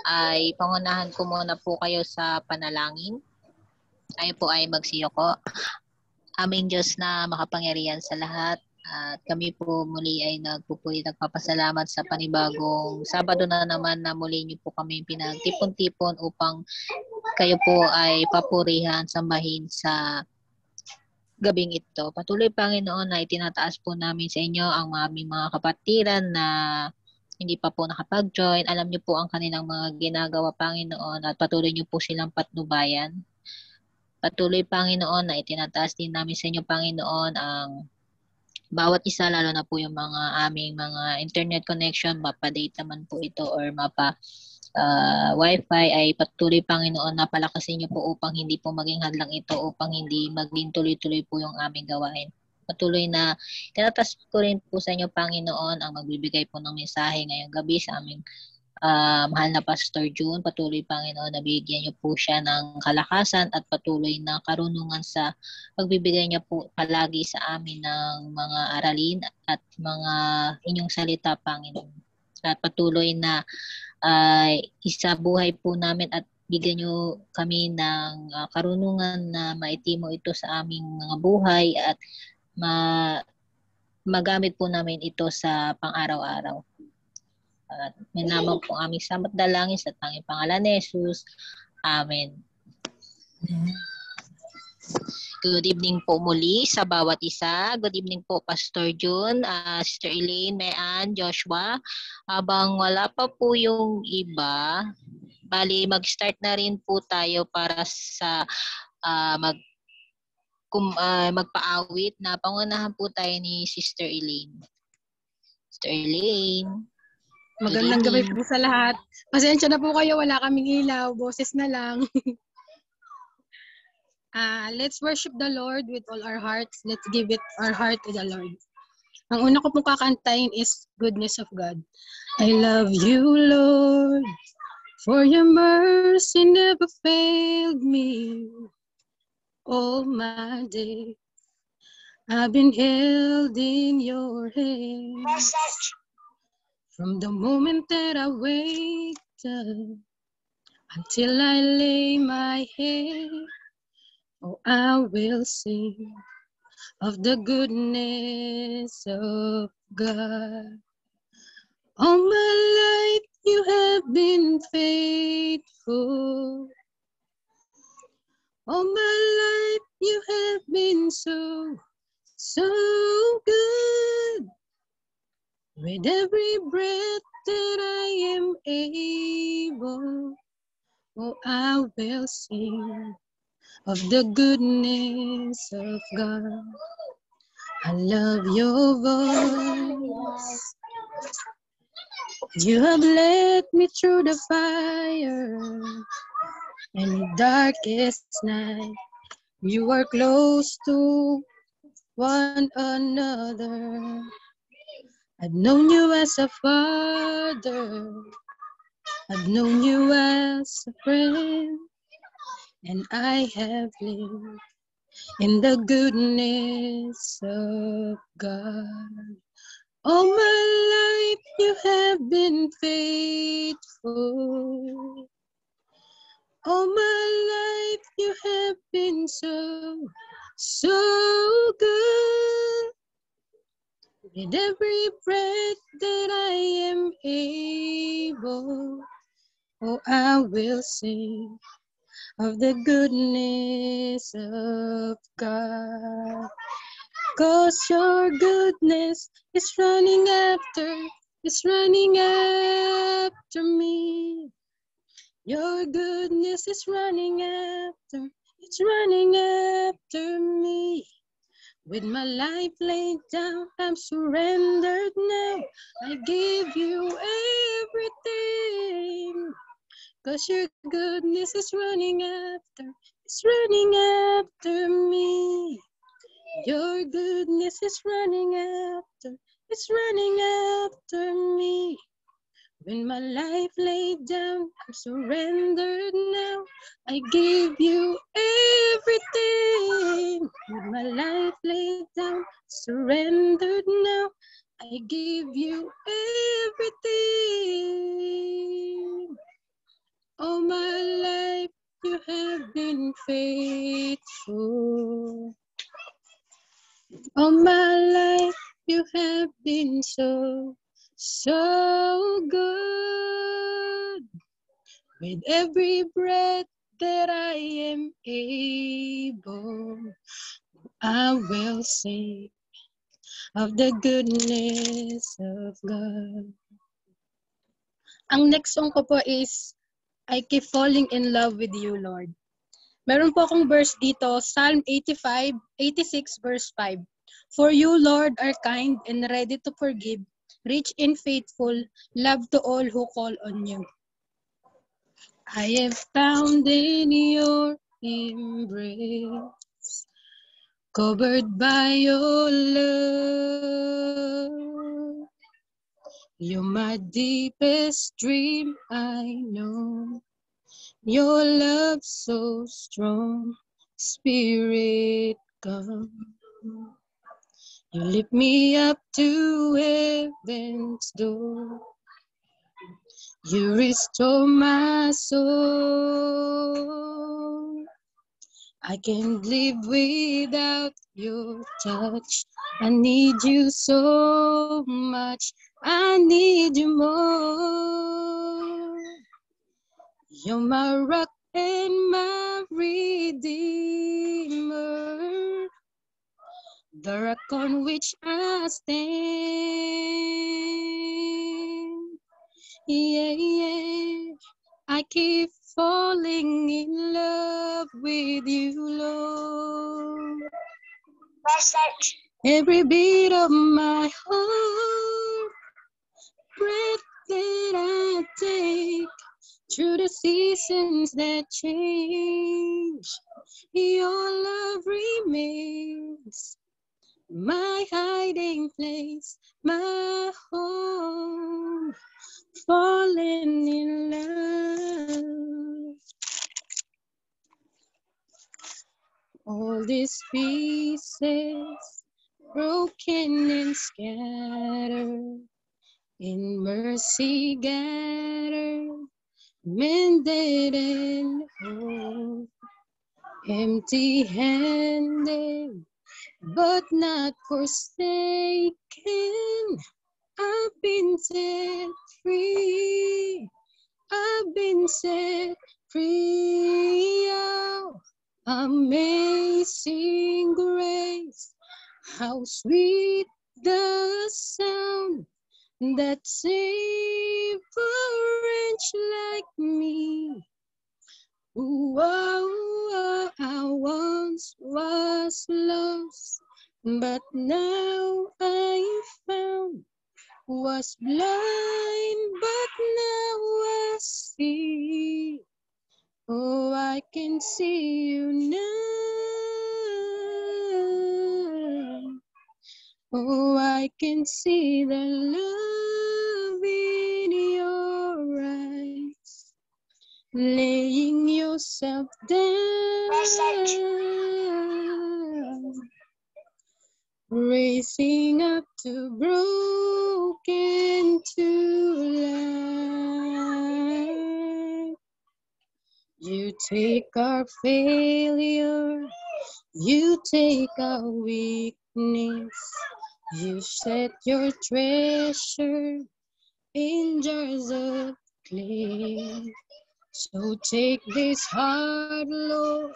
ay pangunahan ko muna po kayo sa panalangin. Tayo po ay magsiyoko. Aming Diyos na makapangyarihan sa lahat, at kami po muli ay nagpapasalamat sa panibagong Sabado na naman na muli niyo po kami pinagtipon-tipon upang kayo po ay papurihan, sambahin sa gabing ito. Patuloy, Panginoon, na itinataas po namin sa inyo ang aming mga kapatiran na hindi pa po nakapag-join. Alam niyo po ang kanilang mga ginagawa, Panginoon, at patuloy niyo po silang patnubayan. Patuloy, Panginoon, na itinataas din namin sa inyo, Panginoon, ang bawat isa, lalo na po yung mga aming mga internet connection, mapa-data man po ito or Wi-Fi, ay patuloy, Panginoon, na palakasin niyo po upang hindi po maging hadlang ito, upang hindi maging tuloy-tuloy po yung aming gawain. Patuloy na tinataas ko rin po sa inyo, Panginoon, ang magbibigay po ng mensahe ngayong gabi sa aming mahal na Pastor June. Patuloy, Panginoon, na bigyan niyo po siya ng kalakasan at patuloy na karunungan sa pagbibigay niya po palagi sa amin ng mga aralin at mga inyong salita, Panginoon. At patuloy na isabuhay po namin at bigyan niyo kami ng karunungan na maitimo ito sa aming mga buhay at magamit po namin ito sa pang-araw-araw. At minamang po aming samat dalangin sa tanging pangalan ni Jesus. Amen. Good evening po muli sa bawat isa. Good evening po, Pastor June, Sister Elaine, Mayan, Joshua. Habang wala pa po yung iba, bali mag-start na rin po tayo para sa magpaawit na pangunahan po tayo ni Sister Elaine. Sister Elaine. Magandang gabi po sa lahat. Pasensya na po kayo, wala kaming ilaw, boses na lang. Let's worship the Lord with all our hearts. Let's give it our heart to the Lord. Ang una ko pong kakantahin is Goodness of God. I love you, Lord, for your mercy never failed me. All my days I've been held in your hands. From the moment that I wake up until I lay my head, oh, I will sing of the goodness of God. All my life you have been faithful. All my life you have been so good. With every breath that I am able, oh, I will sing of the goodness of God. I love your voice. You have led me through the fire and darkest night. You are close to one another. I've known you as a father, I've known you as a friend, and I have lived in the goodness of God. All my life you have been faithful. All my life you have been so good. With every breath that I am able, oh, I will sing of the goodness of God. 'Cause your goodness is running after me. Your goodness is running after me. With my life laid down, I'm surrendered now. I give you everything. 'Cause your goodness is running after me. Your goodness is running after me. When my life laid down, I'm surrendered now. I give you everything. With my life laid down, surrendered now. I give you everything. have been faithful. All my life you have been so, so good. With every breath that I am able, I will sing of the goodness of God. Ang next song ko po is I Keep Falling in Love with You, Lord. Meron po akong verse dito, Psalm 86 verse 5. For you, Lord, are kind and ready to forgive, rich in faithful love to all who call on you. I have found in your embrace, covered by your love. You're my deepest dream, I know. Your love so strong, Spirit come. You lift me up to heaven's door. You restore my soul. I can't live without your touch. I need you so much. I need you more. You're my rock and my redeemer, the rock on which I stand. Yeah, yeah. I keep falling in love with you, Lord. Every beat of my heart, breath that I take, through the seasons that change, your love remains my hiding place, my home, falling in love. All these pieces, broken and scattered, in mercy gathered, mended and whole, empty-handed, but not forsaken. I've been set free. I've been set free. Oh, amazing grace, how sweet the sound that saved a wretch like me. Whoa, I once was lost, but now I'm found. Was blind, but now I see. Oh, I can see you now. Oh, I can see the love in your eyes. Laying yourself down, raising up to broken to life. You take our failure, you take our weakness, you set your treasure in jars of clay. So take this heart, Lord,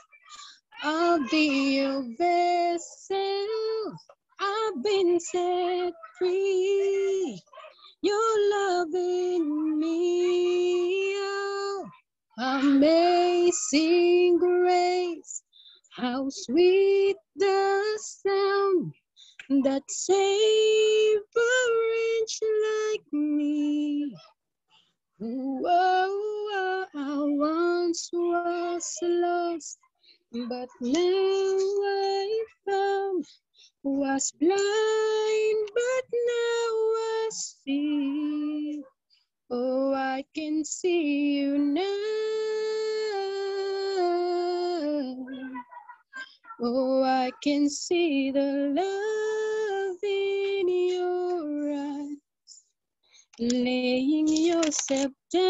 I'll be your vessel. I've been set free. Your love in me, oh, amazing grace. How sweet the sound that saved a wretch like me. Whoa, I once was lost, but now I found. Was blind, but now I see. Oh, I can see you now. Oh, I can see the love in your eyes. Laying yourself down,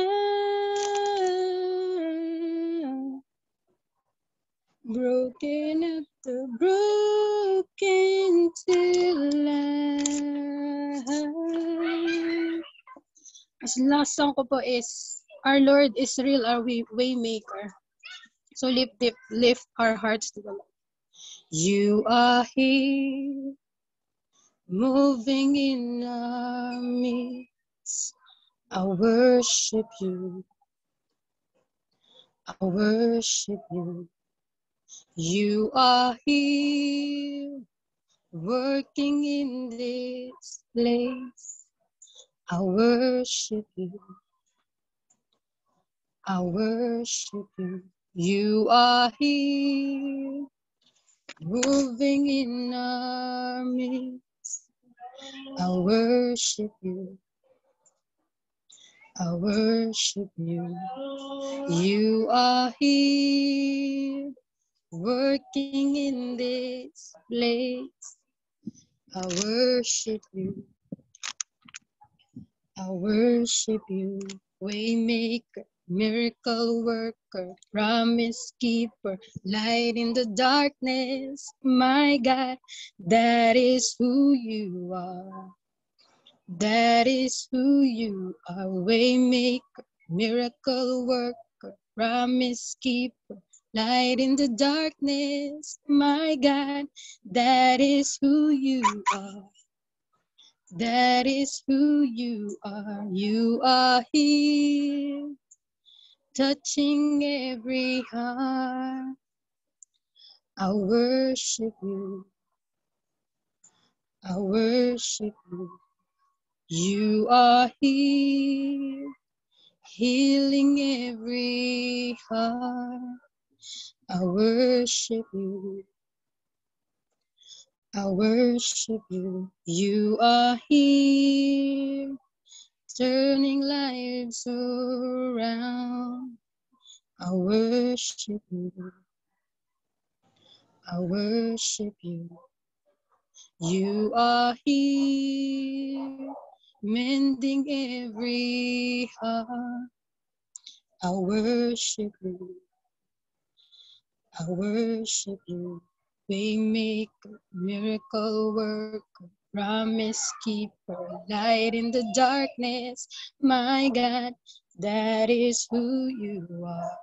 broken at the broken till life. As last song ko po is, Our Lord is real, our way maker. So lift our hearts to the Lord. You are here, moving in our midst. I worship you. I worship you. You are here, working in this place. I worship you. I worship you. You are here, moving in our midst. I worship you. I worship you. You are here, working in this place. I worship you. I worship you. Waymaker, miracle worker, promise keeper, light in the darkness. My God, that is who you are. That is who you are. Waymaker, miracle worker, promise keeper, light in the darkness. My God, that is who you are. That is who you are. You are here, touching every heart. I worship you. I worship you. You are here, healing every heart. I worship you. I worship you. You are here, turning lives around. I worship you. I worship you. You are here, mending every heart. I worship you. I worship you. Waymaker, miracle worker, promise keeper, light in the darkness. My God, that is who you are.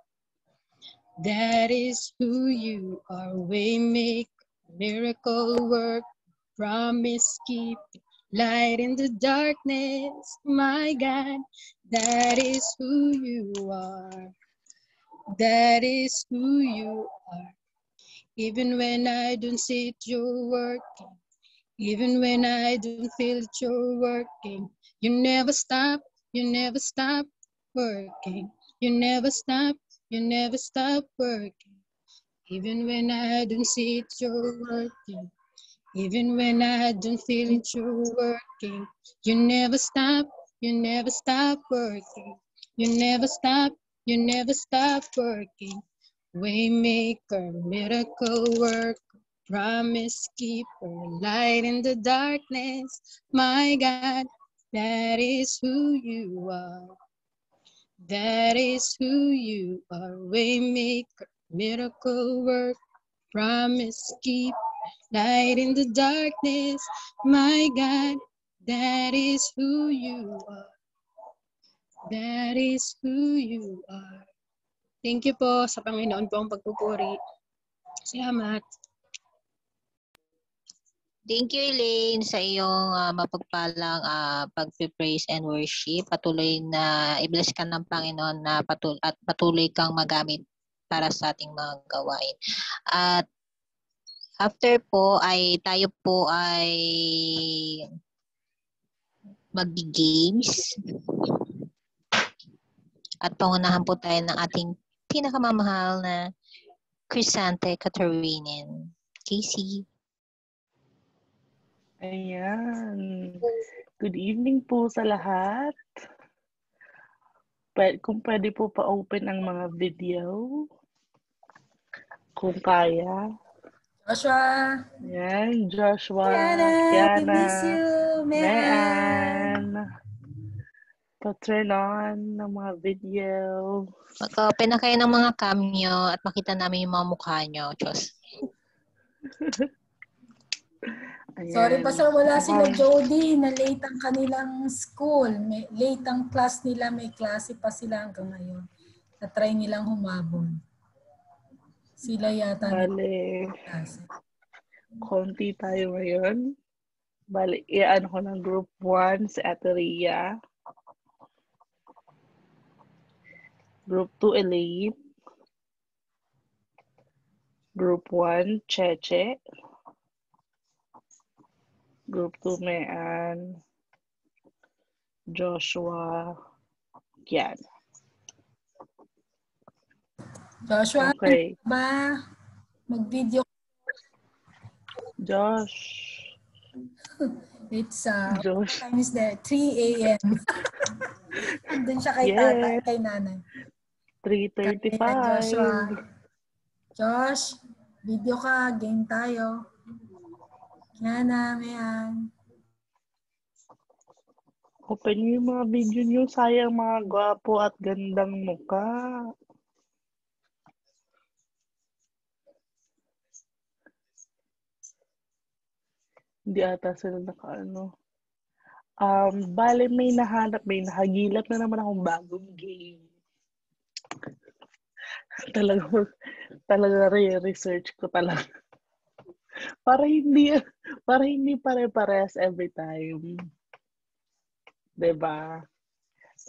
That is who you are. Waymaker, miracle worker, promise keeper, light in the darkness. My God, that is who you are. That is who you are. Even when I don't see it, you're working. Even when I don't feel it, you're working. You never stop working. You never stop working. Even when I don't see it, you're working. Even when I don't feel it, you're working. You never stop working. You never stop working. Waymaker, miracle worker, promise keeper, light in the darkness. My God, that is who you are. That is who you are. Waymaker, miracle worker, promise keeper, light in the darkness. My God, that is who you are. That is who you are. Thank you po sa Panginoon po ang pagpupuri. Salamat. Thank you, Elaine, sa iyong mapagpalang pag-praise and worship. Patuloy na i-bless ka ng Panginoon na patuloy kang magamit para sa ating mga gawain. At after po ay tayo po ay mag-games. At pangunahan po tayo ng ating pinakamamahal na Crisante Catarinen. Casey. Ayan. Good evening po sa lahat. Kung pwede po pa-open ang mga video. Kung kaya. Joshua. Ayan, Joshua. Kiana. We miss you. Mean. Pa-turn on ng mga video. Mag-open na kayo ng mga cam nyo at makita namin yung mga mukha nyo. Diyos. Ayan. Sorry, basta wala sila Mukhang- Jody na late ang kanilang school. Late ang class nila, may klase pa sila hanggang ngayon. Na-try nilang humabol. Sila yata Bale, klase. konti tayo ngayon. Bale, iyan ko ng group 1 si Ate Rhea. Group 2, Elaine. Group 1, Cheche. Group 2, Mean. Joshua. Yan. Joshua, Okay. ba? Mag-video. Josh. It's Josh. time is there, 3 a.m. Andun siya kay tatay, Yes. kay nanay. 3:35. Joshua. Josh, video ka, game tayo. Kaya na, mayan. Open niyo yung mga video niyo. Sayang mga gwapo at gandang mukha. Hindi ata sila nakaano. Bale may nahagilap na naman akong bagong game. talaga re-research ko talaga. para hindi pare-parehas every time. 'Di ba?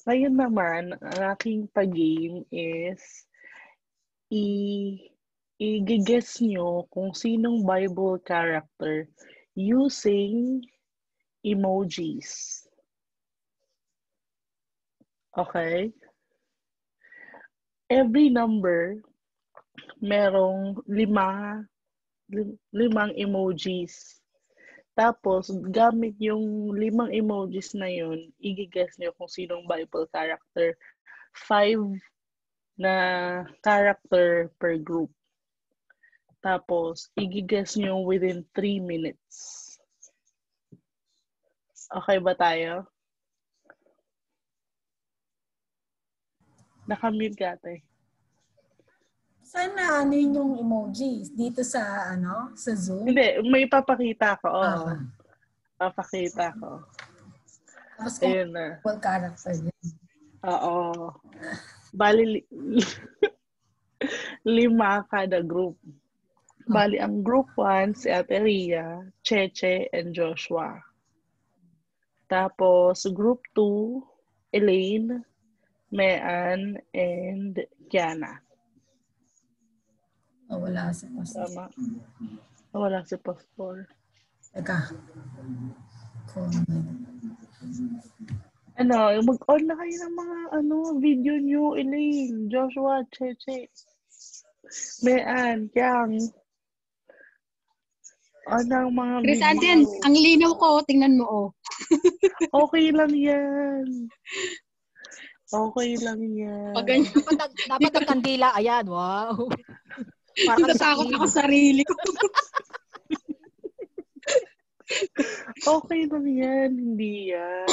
Ngayon naman, ang aking pag-game is i-guess nyo kung sinong Bible character using emojis. Okay? Every number, merong limang emojis. Tapos, gamit yung 5 emojis na yun, i-guess nyo kung sinong Bible character. 5 na character per group. Tapos, i-guess nyo within 3 minutes. Okay ba tayo? Nakamute ka, ate. Sana ano yung emojis dito sa sa Zoom. Hindi, may papakita ko. Oo. Ah. Papakita ko. Tapos kung Ayun na. character yun. Oo. Bali, 5 kada group. Bali, ang group 1, si Ate Rhea, Cheche, and Joshua. Tapos, group 2, Elaine, Mean, and Kiana. Oh, wala si Pastor. Tama. Wala si Pastor. Teka. Mag-on na kayo ng mga video nyo, Elaine, Joshua, Cheche, Mean, Kiang. Ang mga Crisanten, video. ang linaw ko, tingnan mo, oh. Okay lang yan. Okay lang yan. Pag ganyan, Dapat ang kandila, ayan, wow. Parang natatakot ako sa sarili ko. Okay lang yan. Hindi yan.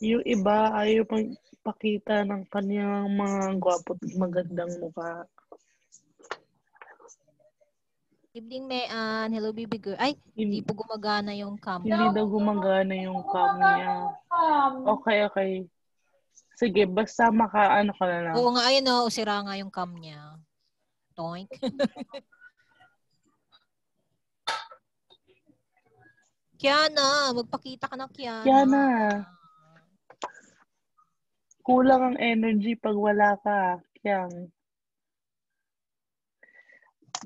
Yung iba ayaw magpakita ng kanyang mga gwapo at magandang mukha. Evening, Mean. Hello, baby girl. Ay, hindi po gumagana yung cam. Hindi daw gumagana yung cam niya. Okay. Sige, basta ka na lang. Oo nga, ayun o. Sira nga yung cam niya. Toink. Kiana, magpakita ka na, Kiana. Kiana. Kulang ang energy pag wala ka. Kiyang.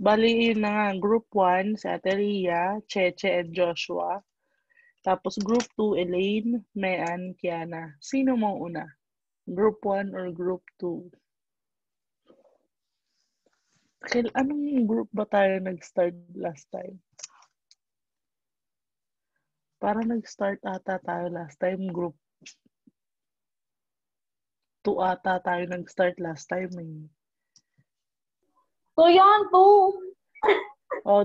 Bali, yun na nga. Group 1, si Ate Rhea, Cheche, and Joshua. Tapos group 2, Elaine, Mean, Kiana. Sino mong una? Group 1 or group 2? Anong group ba tayo nag-start last time? Para nag-start ata tayo last time. Group 2 ata tayo nag-start last time eh. So yan, 2. Oh,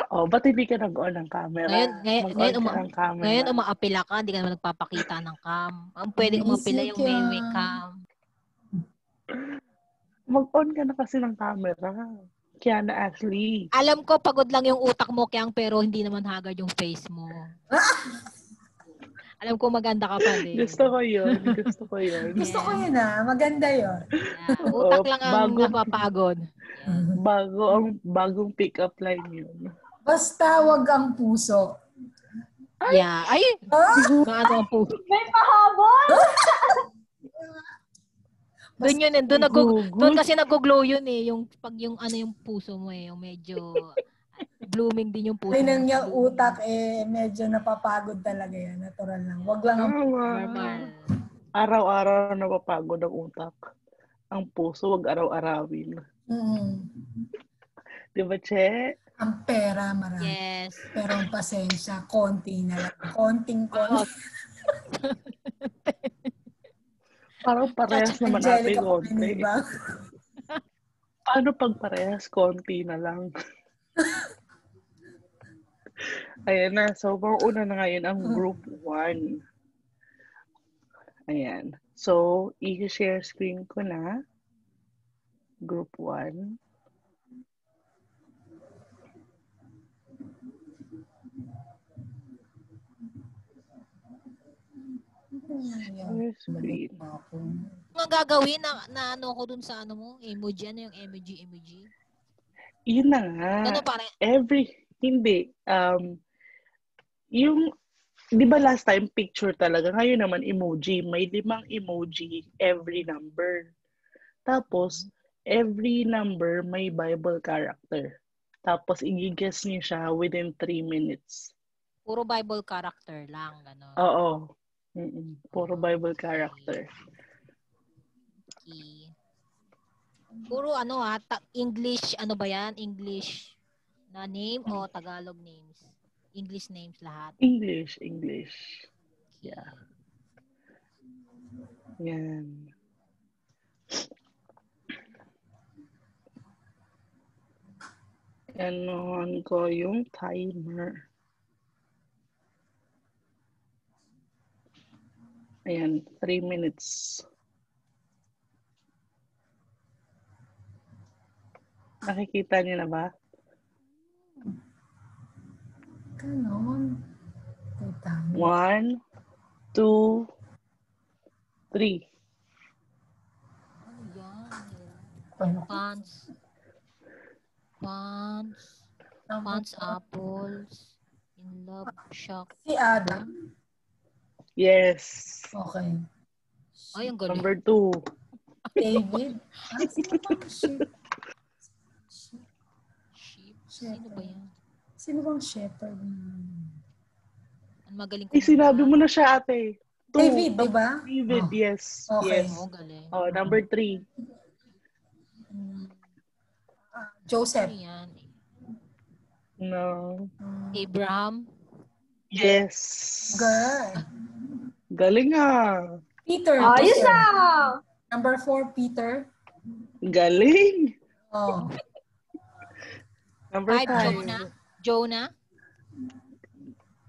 Ba't hindi ka nag-on ng camera? Ngayon, Mag-on ka ng camera. ngayon umaapila ka, hindi ka naman nagpapakita ng cam. Ang pwedeng umapila yung may cam. Mag-on ka na kasi ng camera. Kiana Ashley. Alam ko, pagod lang yung utak mo, Kyang, pero hindi naman haggard yung face mo. Alam ko maganda ka pa din. Gusto ko yun. Gusto ko yun. Gusto ko yun Maganda yun. Yeah. Utak lang ang napapagod. Bagong pick-up line yun. Basta wag ang puso. Yeah. Ay! Maano ang puso? May pahabol! Doon kasi nag-glow yun Yung pag yung puso mo yung medyo blooming din yung puso. Ay nang yung utak medyo napapagod talaga yan. Natural lang. Wag lang ang normal. Araw-araw napapagod ang utak. Ang puso wag araw-arawin. Di ba, Che? Ang pera marami. Yes. Pero ang pasensya, konti na lang. Konting. Parang parehas naman natin konti. Paano pag parehas konti na lang? Ayan na. So, una na ngayon ang group 1. Ayan. So, i-share screen ko na. Group 1. Share screen. Ang gagawin na ano ko dun sa mo? Emoji. Ano yung emoji? Yun na nga. Ano parang? Hindi. Yung, di ba last time picture talaga? Ngayon naman emoji. May 5 emoji every number. Tapos, every number may Bible character. Tapos, i-guess niyo siya within 3 minutes. Puro Bible character lang, gano'n. Oo. Puro Bible character. Okay. Puro English, ano ba yan? English na name o Tagalog names? English names lahat? English. Yeah. Yan. Anon ko yung timer. Ayan, 3 minutes. Nakikita niyo na ba? Ganon. 1, 2, 3. Ano yan? Pants, apples, in love, shock. Si Adam. Yes. Okay. Ay, ang galing. Number 2. David. Sino bang sheep? Sino ba yan? Sino bang shepherd? Ang magaling ko. Sinabi mo na siya, ate. David, di ba? David, yes. Okay. Yes. Galing. Number 3. Joseph. Ano yan? No. Abraham. Yes. Girl. Galing Peter. Ayos Peter. na! Number 4, Peter. Galing. Oh. Number 5, 5. Jonah.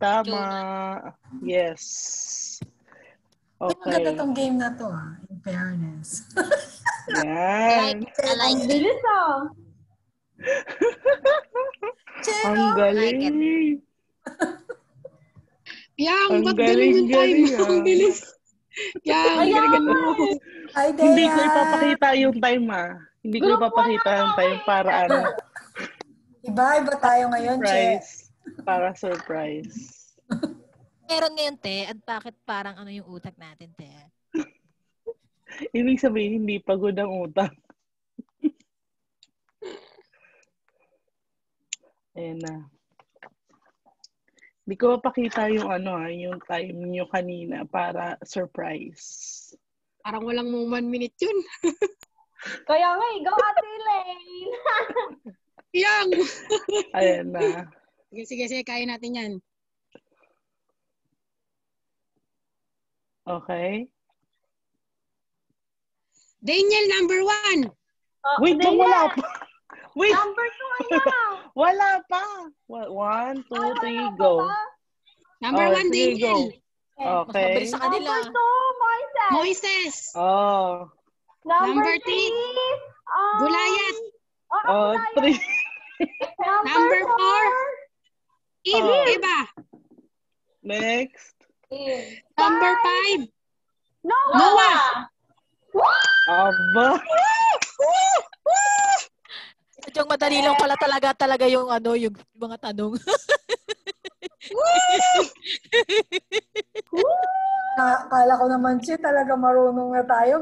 Tama. Jonah. Yes. Okay. Maganda tong game na to, in fairness. Yan. I like Ang it. bilis Ang galing. Yang, Ang ba't ganun yung time? galing, Ang bilis. Yang, galingan mo. Hi, Dea. Hindi ko ipapakita yung time Hindi ko ipapakita yung time para Iba tayo ngayon, Che. surprise. Para surprise. Meron ngayon, te. At bakit parang yung utak natin, te? Ibig sabihin, hindi pagod ang utak. Ayan na. Hindi ko mapakita yung yung time nyo kanina para surprise. Parang walang 1 minute yun. Kaya nga, go Ate Elaine! Yang! Ayan na. Sige, kaya natin yan. Okay. Daniel, number 1. Oh, Wait lang, Dea, wala pa. Wait. Number 2, ayan! Wala pa. 1, 2, 3, go. Number Oh, 1, sige, Daniel. go. Mas mabilis Okay. sa kanila. Number 2, Moises. Moises. Oh. Number 3, 3, Gulayat. Oh, Gulayat. 3. Number 4, Eve. Oh. Eva. Next. Number 5, Noah. Aba. Yung madali lang pala talaga yung yung mga tanong. Kala ko naman, talaga marunong na tayo.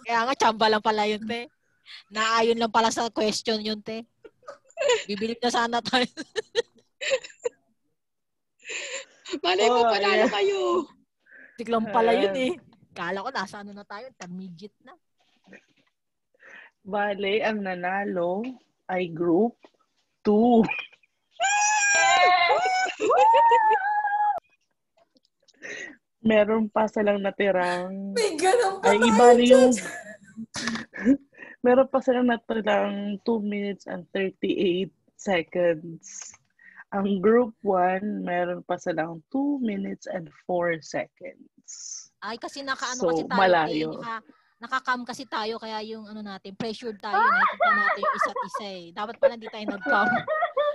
Kaya nga, tsamba lang pala yun, te. Naayon lang pala sa question yun, te. Bibilip na sana tayo. Malay mo, panalo kayo. Biglang pala yun eh. Kala ko nasa na tayo, intermediate na. Bale, ang nanalo ay group 2. Meron pa silang natirang... May ganun pa Ay, tayo, ibali yung... Judge. Meron pa silang natirang 2 minutes and 38 seconds. Ang group 1, meron pa silang 2 minutes and 4 seconds. Ay, kasi nakaano So, kasi tayo. malayo. Nakakam kasi tayo, kaya yung natin, pressured tayo. Nakikita natin yung isa't isa eh. Dapat pala hindi tayo nag-cam.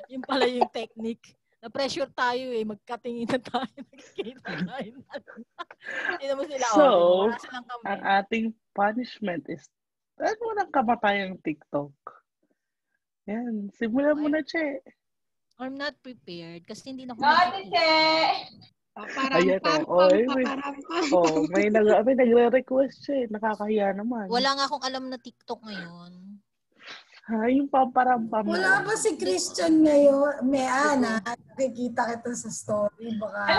Yun pala yung technique. Na-pressure tayo eh. Magkatingin na tayo. Nagkikita tayo. Hindi mo sila. So, wala silang kami. ang ating punishment is walang kamatayang TikTok. Yan. Simulan mo na, Che. I'm not prepared kasi hindi na ako Ate Che. Ayan, may nagre-request siya. Nakakahiya naman. Wala nga akong alam na TikTok ngayon. Ha, yung pamparampam. Wala ba si Christian ngayon? May Ana, nakikita kita sa story. Baka...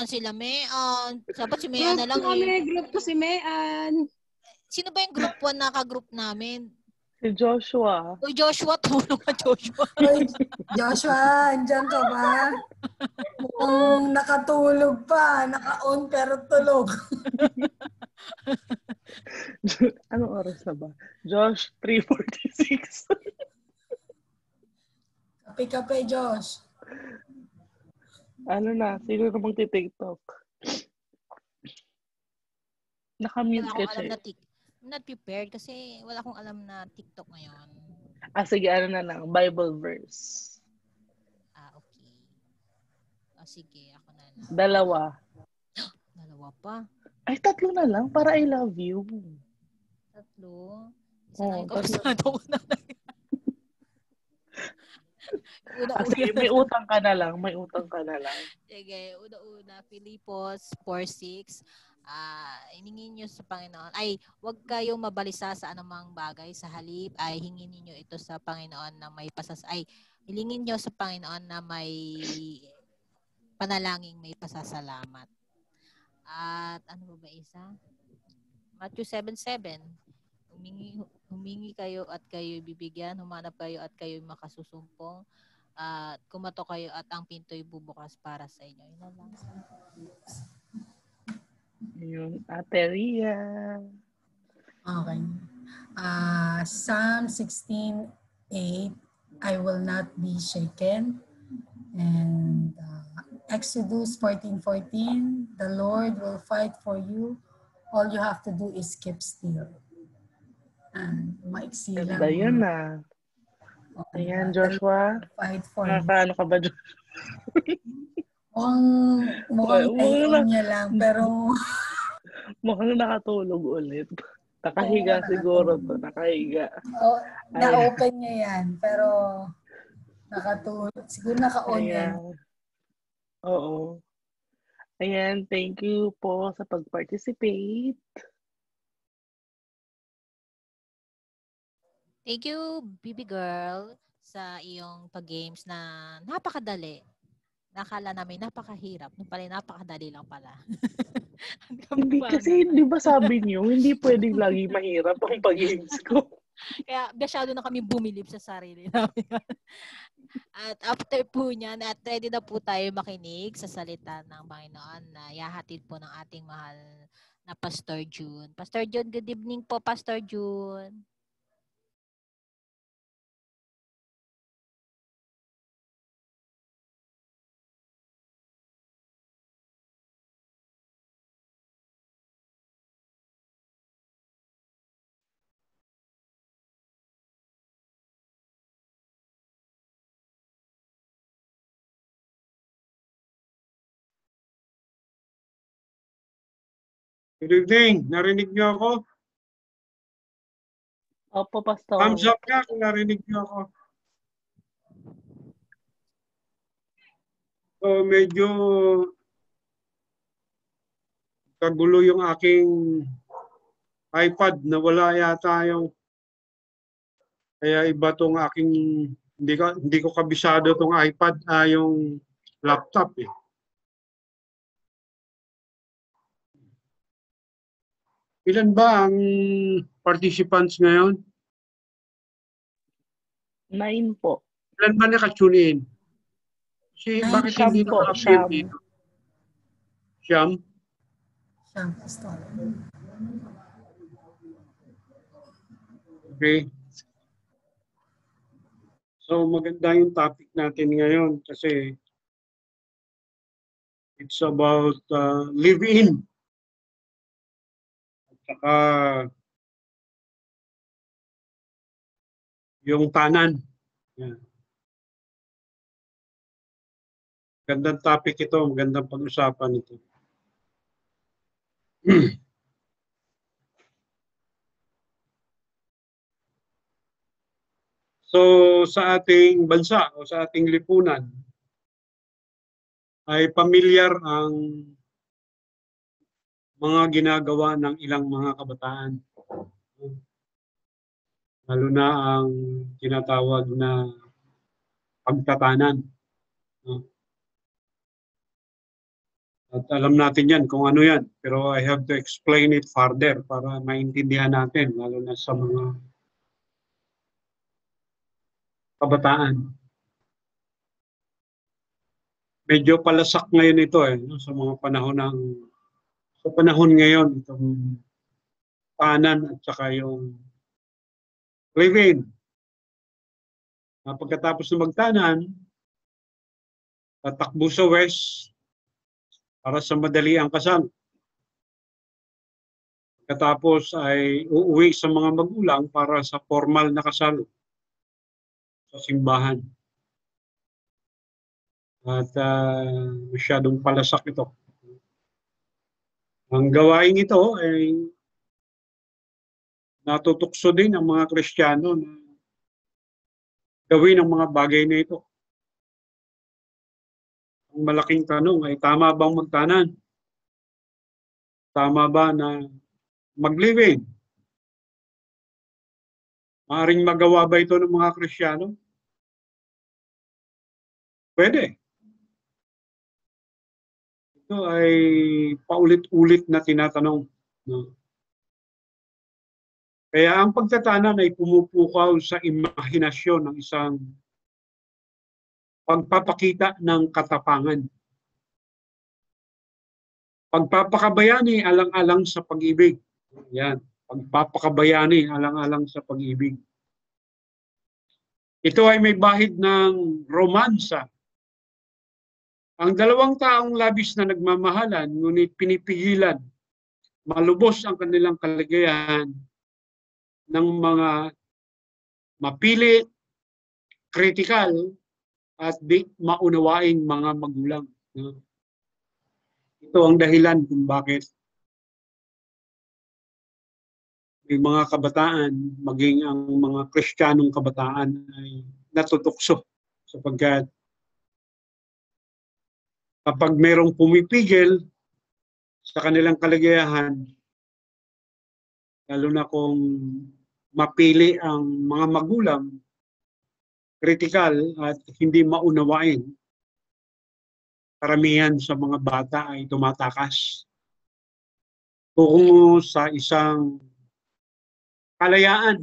Sila Mean. Dapat si Mean na lang Group ko si Mean. Sino ba yung group 1 na ka-group namin? Si Joshua. Uy, Joshua, tulong ka, Joshua. Uy, Joshua, andyan ka ba? Mukhang nakatulog pa. Naka-on pero tulog. Anong oras na ba? Josh, 3:46. Kape-kape, Josh. Ano na? Sino na magti-TikTok? Nakamute ka siya. I'm not prepared kasi wala akong alam na TikTok ngayon. Sige, ano na lang. Bible verse. Okay. Sige, ako na lang. 2. 2 pa? Ay, 3 na lang para I love you. 3? Isa na yung kabisado ko na. Sige, may utang ka na lang. Sige, una-una. Filipos 4:6. Hiningin nyo sa Panginoon. Ay, huwag kayong mabalisa sa anumang bagay. Sa halip, ay hingin niyo ito sa Panginoon na may hilingin nyo sa Panginoon na may panalangin, may pasasalamat. At ano ba isa? Matthew 7:7. Humingi kayo at kayo bibigyan. Humanap kayo at kayo makasusumpong. At kumatok kayo at ang pinto'y bubukas para sa inyo. Yun lang. Yung Ate Ria. Okay. Psalm 16:8, I will not be shaken. And Exodus 14:14, the Lord will fight for you. All you have to do is keep still. And maiksi lang. Ganda yun na. Ayan, Joshua. Fight for you. Nakakaano ka ba, Joshua? Mukhang tayo niya lang, pero... Mukhang nakatulog ulit. Nakahiga siguro to. Nakahiga. Na-open niya yan, pero nakatulog. Siguro naka-on yan. Oo. Ayan, thank you po sa pag-participate. Thank you, baby girl, sa iyong pag-games na napakadali. Nakala namin napakahirap. Nung pala napakadali lang pala. Hindi kasi, di ba sabi niyo, hindi pwedeng lagi mahirap ang pag-games ko. Kaya masyado na kami bumilib sa sarili namin. At after po niyan, at ready na po tayo makinig sa salita ng Panginoon na yahatid po ng ating mahal na Pastor June. Pastor June, good evening po, Pastor June. Good evening. Narinig niyo ako? Opo, Pastor. Thumbs up nga kung narinig niyo ako. So, medyo kagulo yung aking iPad. Nawala yata yung... Kaya iba tong aking... Hindi ko kabisado tong iPad, yung laptop eh. Ilan ba ang participants ngayon? 9 po. Ilan ba naka-tune in? Bakit Siyam hindi po, naka-appear siyam. dito? Siyam? Siyam, Pastor. Okay. So maganda yung topic natin ngayon kasi it's about live-in. At saka yung tanan. Yan. Gandang topic ito, magandang pag-usapan ito. So sa ating bansa o sa ating lipunan ay pamilyar ang mga ginagawa ng ilang mga kabataan. Lalo na ang tinatawag na pagtatanan. At alam natin yan kung ano yan. Pero I have to explain it further para maintindihan natin, lalo na sa mga kabataan. Medyo palasak ngayon ito sa mga panahon sa panahon ngayon, itong tanan at saka yung live-in. Pagkatapos ng magtanan, tatakbo sa west para sa madali ang kasal. Pagkatapos ay uuwi sa mga magulang para sa formal na kasal sa simbahan. At masyadong palasak ito. Ang gawain ito ay natutukso din ang mga Kristiyano na gawin ang mga bagay na ito. Ang malaking tanong ay tama bang magtanan? Tama ba na mag-live-in? Maaaring magawa ba ito ng mga Kristiyano? Pwede. Ito ay paulit-ulit na tinatanong. Kaya ang pagtatanan ay pumupukaw sa imahinasyon ng isang pagpapakita ng katapangan. Pagpapakabayani alang-alang sa pag-ibig. Yan. Pagpapakabayani alang-alang sa pag-ibig. Ito ay may bahid ng romansa. Ang dalawang taong labis na nagmamahalan, ngunit pinipigilan malubos ang kanilang kaligayahan ng mga mapili, kritikal, at di maunawaing mga magulang. Ito ang dahilan kung bakit may mga kabataan, maging ang mga Kristiyanong kabataan ay natutukso sapagkat kapag merong pumipigil sa kanilang kaligayahan, lalo na kung mapili ang mga magulang, kritikal at hindi maunawain, karamihan sa mga bata ay tumatakas tungo sa isang kalayaan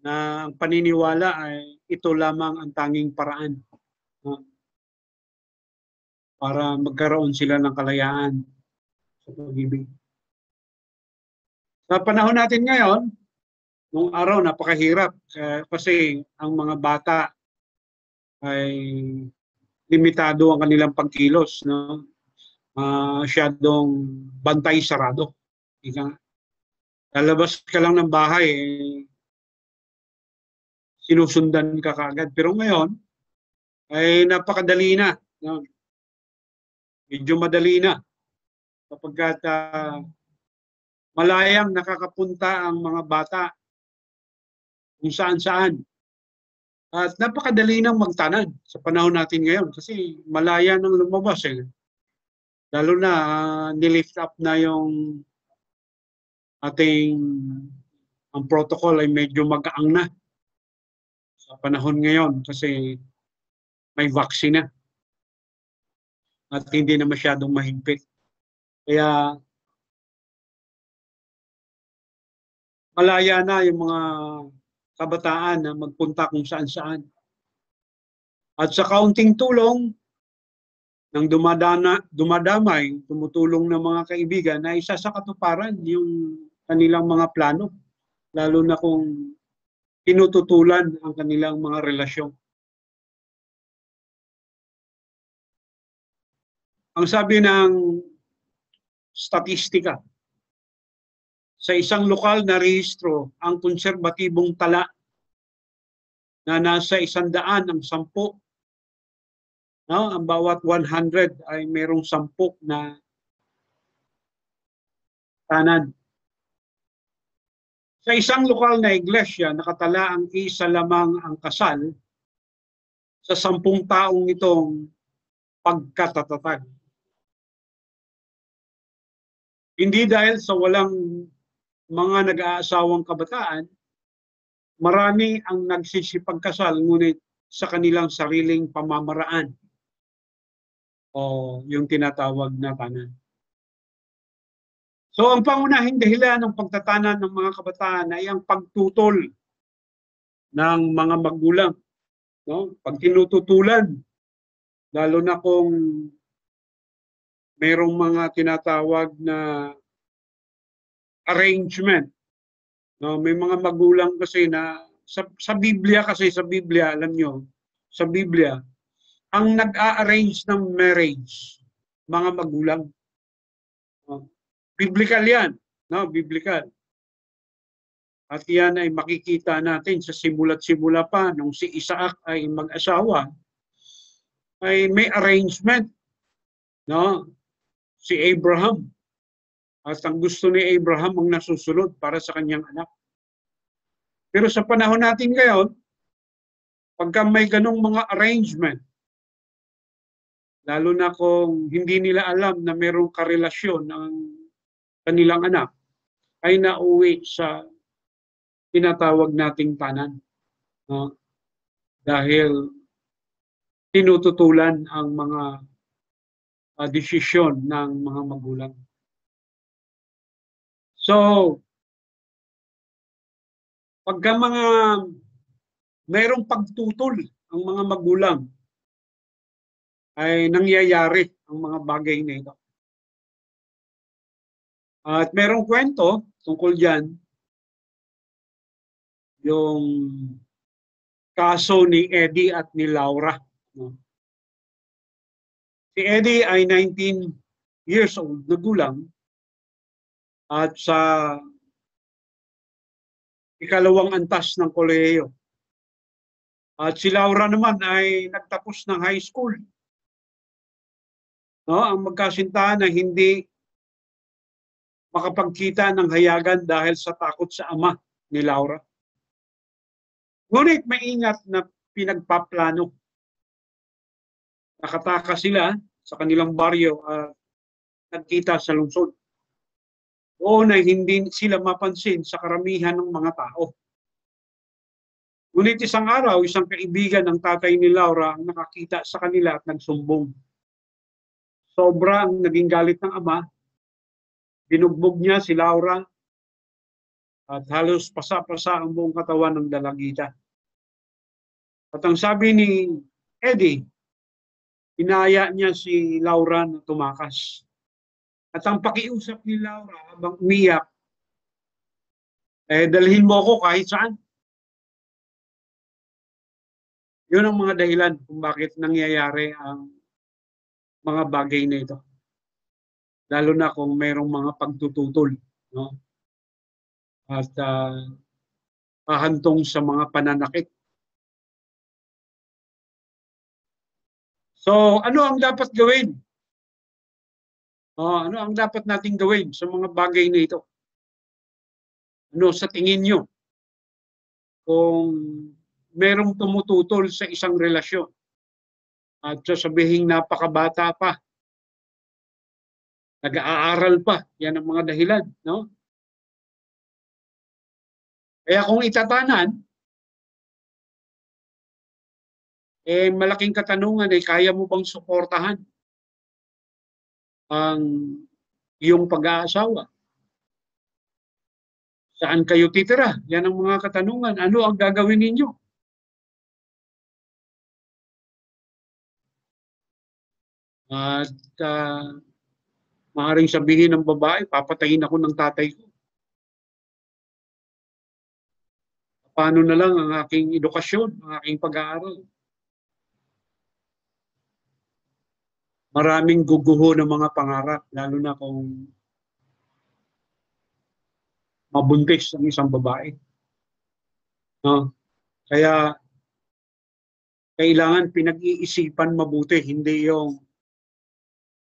na ang paniniwala ay ito lamang ang tanging paraan para magkaroon sila ng kalayaan sa pag-ibig. Sa panahon natin ngayon, nung araw napakahirap kasi ang mga bata ay limitado ang kanilang pagkilos, no? Masyadong bantay sarado. Lalabas ka lang ng bahay, sinusundan ka kaagad. Pero ngayon, ay napakadali na. No? Medyo madali na. Kapagkat malayang nakakapunta ang mga bata kung saan-saan. At napakadali nang magtanad sa panahon natin ngayon kasi malaya nang lumabas eh. Lalo na nilift up na yung ating ang protocol ay medyo magaang na sa panahon ngayon kasi may vaccine na at hindi na masyadong mahigpit. Kaya malaya na yung mga kabataan na magpunta kung saan-saan. At sa kaunting tulong ng dumadamay, tumutulong ng mga kaibigan na isa sa katuparan yung kanilang mga plano, lalo na kung tinututulan ang kanilang mga relasyon. Ang sabi ng statistika, sa isang lokal na rehistro, ang konserbatibong tala na nasa 100 ang 10. No? Ang bawat 100 ay mayroong 10 na tanad. Sa isang lokal na iglesia, nakatala ang isa lamang ang kasal sa 10 taong itong pagkatatatag. Hindi dahil sa walang mga nag-aasawang kabataan, marami ang nagsisipagkasal ngunit sa kanilang sariling pamamaraan o yung tinatawag na tanan. So ang pangunahing dahilan ng pagtatanan ng mga kabataan ay ang pagtutol ng mga magulang. No? Pag tinututulan, lalo na kung mayroong mga tinatawag na arrangement. No, may mga magulang kasi na sa Biblia alam nyo, sa Biblia ang nag-a-arrange ng marriage mga magulang. No, biblical 'yan, no, biblical. At yan ay makikita natin sa simula't-simula pa nung si Isaac ay mag-asawa ay may arrangement, no? Si Abraham. At ang gusto ni Abraham ang nasusunod para sa kanyang anak. Pero sa panahon natin ngayon, pagka may ganong mga arrangement, lalo na kung hindi nila alam na mayroong karelasyon ng kanilang anak, ay nauwi sa tinatawag nating tanan. Dahil tinututulan ang mga desisyon ng mga magulang. So, pagka mayroong pagtutol ang mga magulang, ay nangyayari ang mga bagay na ito. At mayroong kwento tungkol dyan, yung kaso ni Eddie at ni Laura. Si Eddie ay 19 years old na gulang. At sa ikalawang antas ng kolehiyo. At si Laura naman ay nagtapos ng high school. No, ang magkasintahan na hindi makapagkita ng hayagan dahil sa takot sa ama ni Laura. Ngunit maingat na pinagpaplano. Nakatakas sila sa kanilang baryo at nagkita sa lungsod. O na hindi sila mapansin sa karamihan ng mga tao. Ngunit isang araw, isang kaibigan ng tatay ni Laura ang nakakita sa kanila at nagsumbong. Sobra ang naging galit ng ama. Binugbog niya si Laura at halos pasa-pasa ang buong katawan ng dalagita. At ang sabi ni Eddie, inaya niya si Laura na tumakas. At ang pakiusap ni Laura habang umiyak, dalhin mo ako kahit saan. Yun ang mga dahilan kung bakit nangyayari ang mga bagay na ito. Lalo na kung mayroong mga pagtututol. No? At hahantong sa mga pananakit. So, ano ang dapat gawin Ano ang dapat nating gawin sa mga bagay na ito? Ano sa tingin nyo? Kung merong tumututol sa isang relasyon at sasabihin napakabata pa, nag-aaral pa, yan ang mga dahilan, no? Kaya kung itatanan, malaking katanungan kaya mo bang suportahan ang iyong pag-aasawa? Saan kayo titira? Yan ang mga katanungan. Ano ang gagawin ninyo? At maaaring sabihin ng babae, papatayin ako ng tatay ko. Paano na lang ang aking edukasyon, ang aking pag-aaral? Maraming guguho ng mga pangarap, lalo na kung mabuntis ang isang babae. No? Kaya kailangan pinag-iisipan mabuti, hindi yung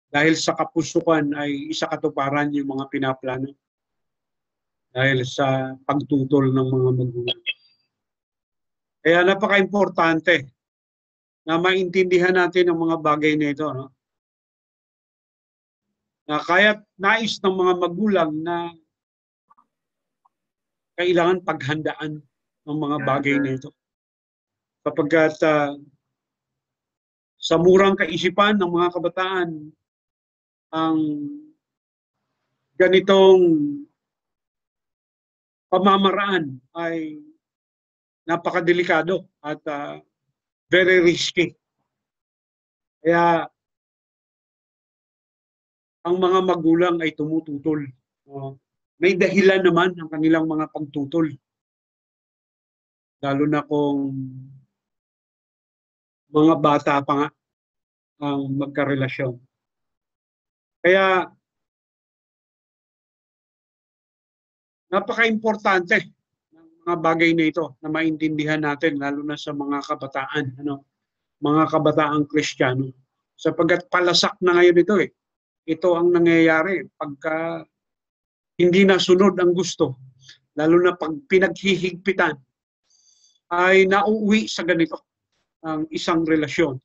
dahil sa kapusukan ay isakatuparan yung mga pinaplano. Dahil sa pagtutol ng mga magulang. Kaya napaka-importante na maintindihan natin ang mga bagay na ito. No? Na kaya't nais ng mga magulang na kailangan paghandaan ng mga bagay na ito. Kapagkat sa murang kaisipan ng mga kabataan, ang ganitong pamamaraan ay napakadelikado at very risky. Kaya ang mga magulang ay tumututol. May dahilan naman ang kanilang mga pagtutol. Lalo na kung mga bata pa nga ang magkarelasyon. Kaya napaka-importante ng mga bagay na ito na maintindihan natin, lalo na sa mga kabataan, mga kabataang Kristiyano. Sapagkat palasak na ngayon ito Ito ang nangyayari pagka hindi nasunod ang gusto, lalo na pag pinaghihigpitan, ay nauuwi sa ganito ang isang relasyon.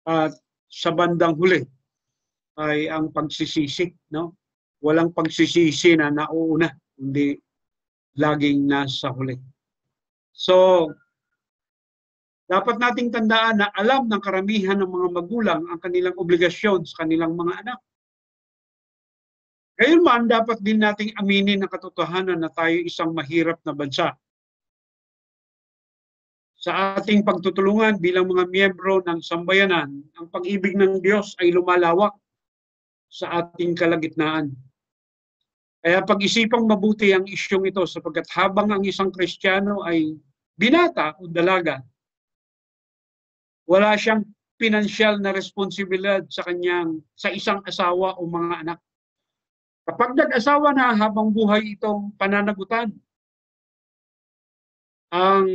At sa bandang huli ay ang pagsisisi, no? Walang pagsisisi na nauuna, hindi laging nasa huli. So, dapat nating tandaan na alam ng karamihan ng mga magulang ang kanilang obligasyon sa kanilang mga anak. Gayunman, dapat din nating aminin ang katotohanan na tayo isang mahirap na bansa. Sa ating pagtutulungan bilang mga miyembro ng sambayanan, ang pag-ibig ng Diyos ay lumalawak sa ating kalagitnaan. Kaya pag-isipang mabuti ang isyong ito sapagkat habang ang isang Kristiyano ay binata o dalaga, wala siyang pinansyal na responsibilidad sa isang asawa o mga anak. Kapag nag-asawa na habang buhay itong pananagutan, ang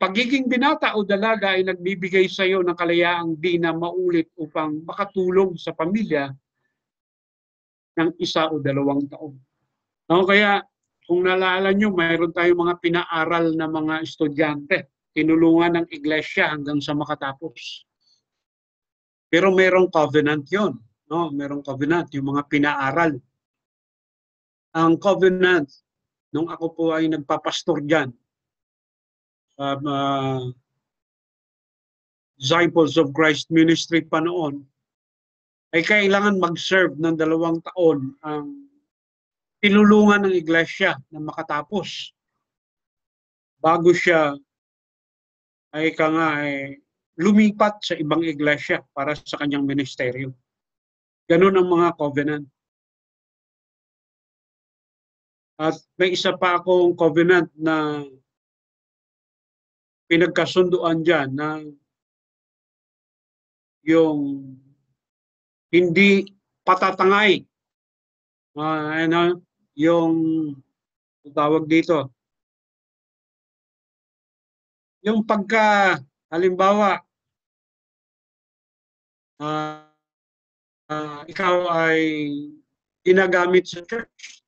pagiging binata o dalaga ay nagbibigay sa iyo ng kalayaang di na maulit upang makatulong sa pamilya ng 1 o 2 taon. No, kaya kung naalala nyo, mayroon tayong mga pinaaral na mga estudyante, tinulungan ng iglesia hanggang sa makatapos. Pero mayroong covenant yon, no? Mayroong covenant, yung mga pinaaral. Ang covenant, nung ako po ay nagpapastor dyan, Disciples of Christ Ministry pa noon, ay kailangan mag-serve ng 2 taon ang tinulungan ng iglesia na makatapos bago siya ay lumipat sa ibang iglesia para sa kanyang ministeryo. Ganun ang mga covenant. At may isa pa akong covenant na pinagkasunduan dyan na yung hindi patatangay. Yung tawag dito. Yung halimbawa, ikaw ay ginagamit sa church.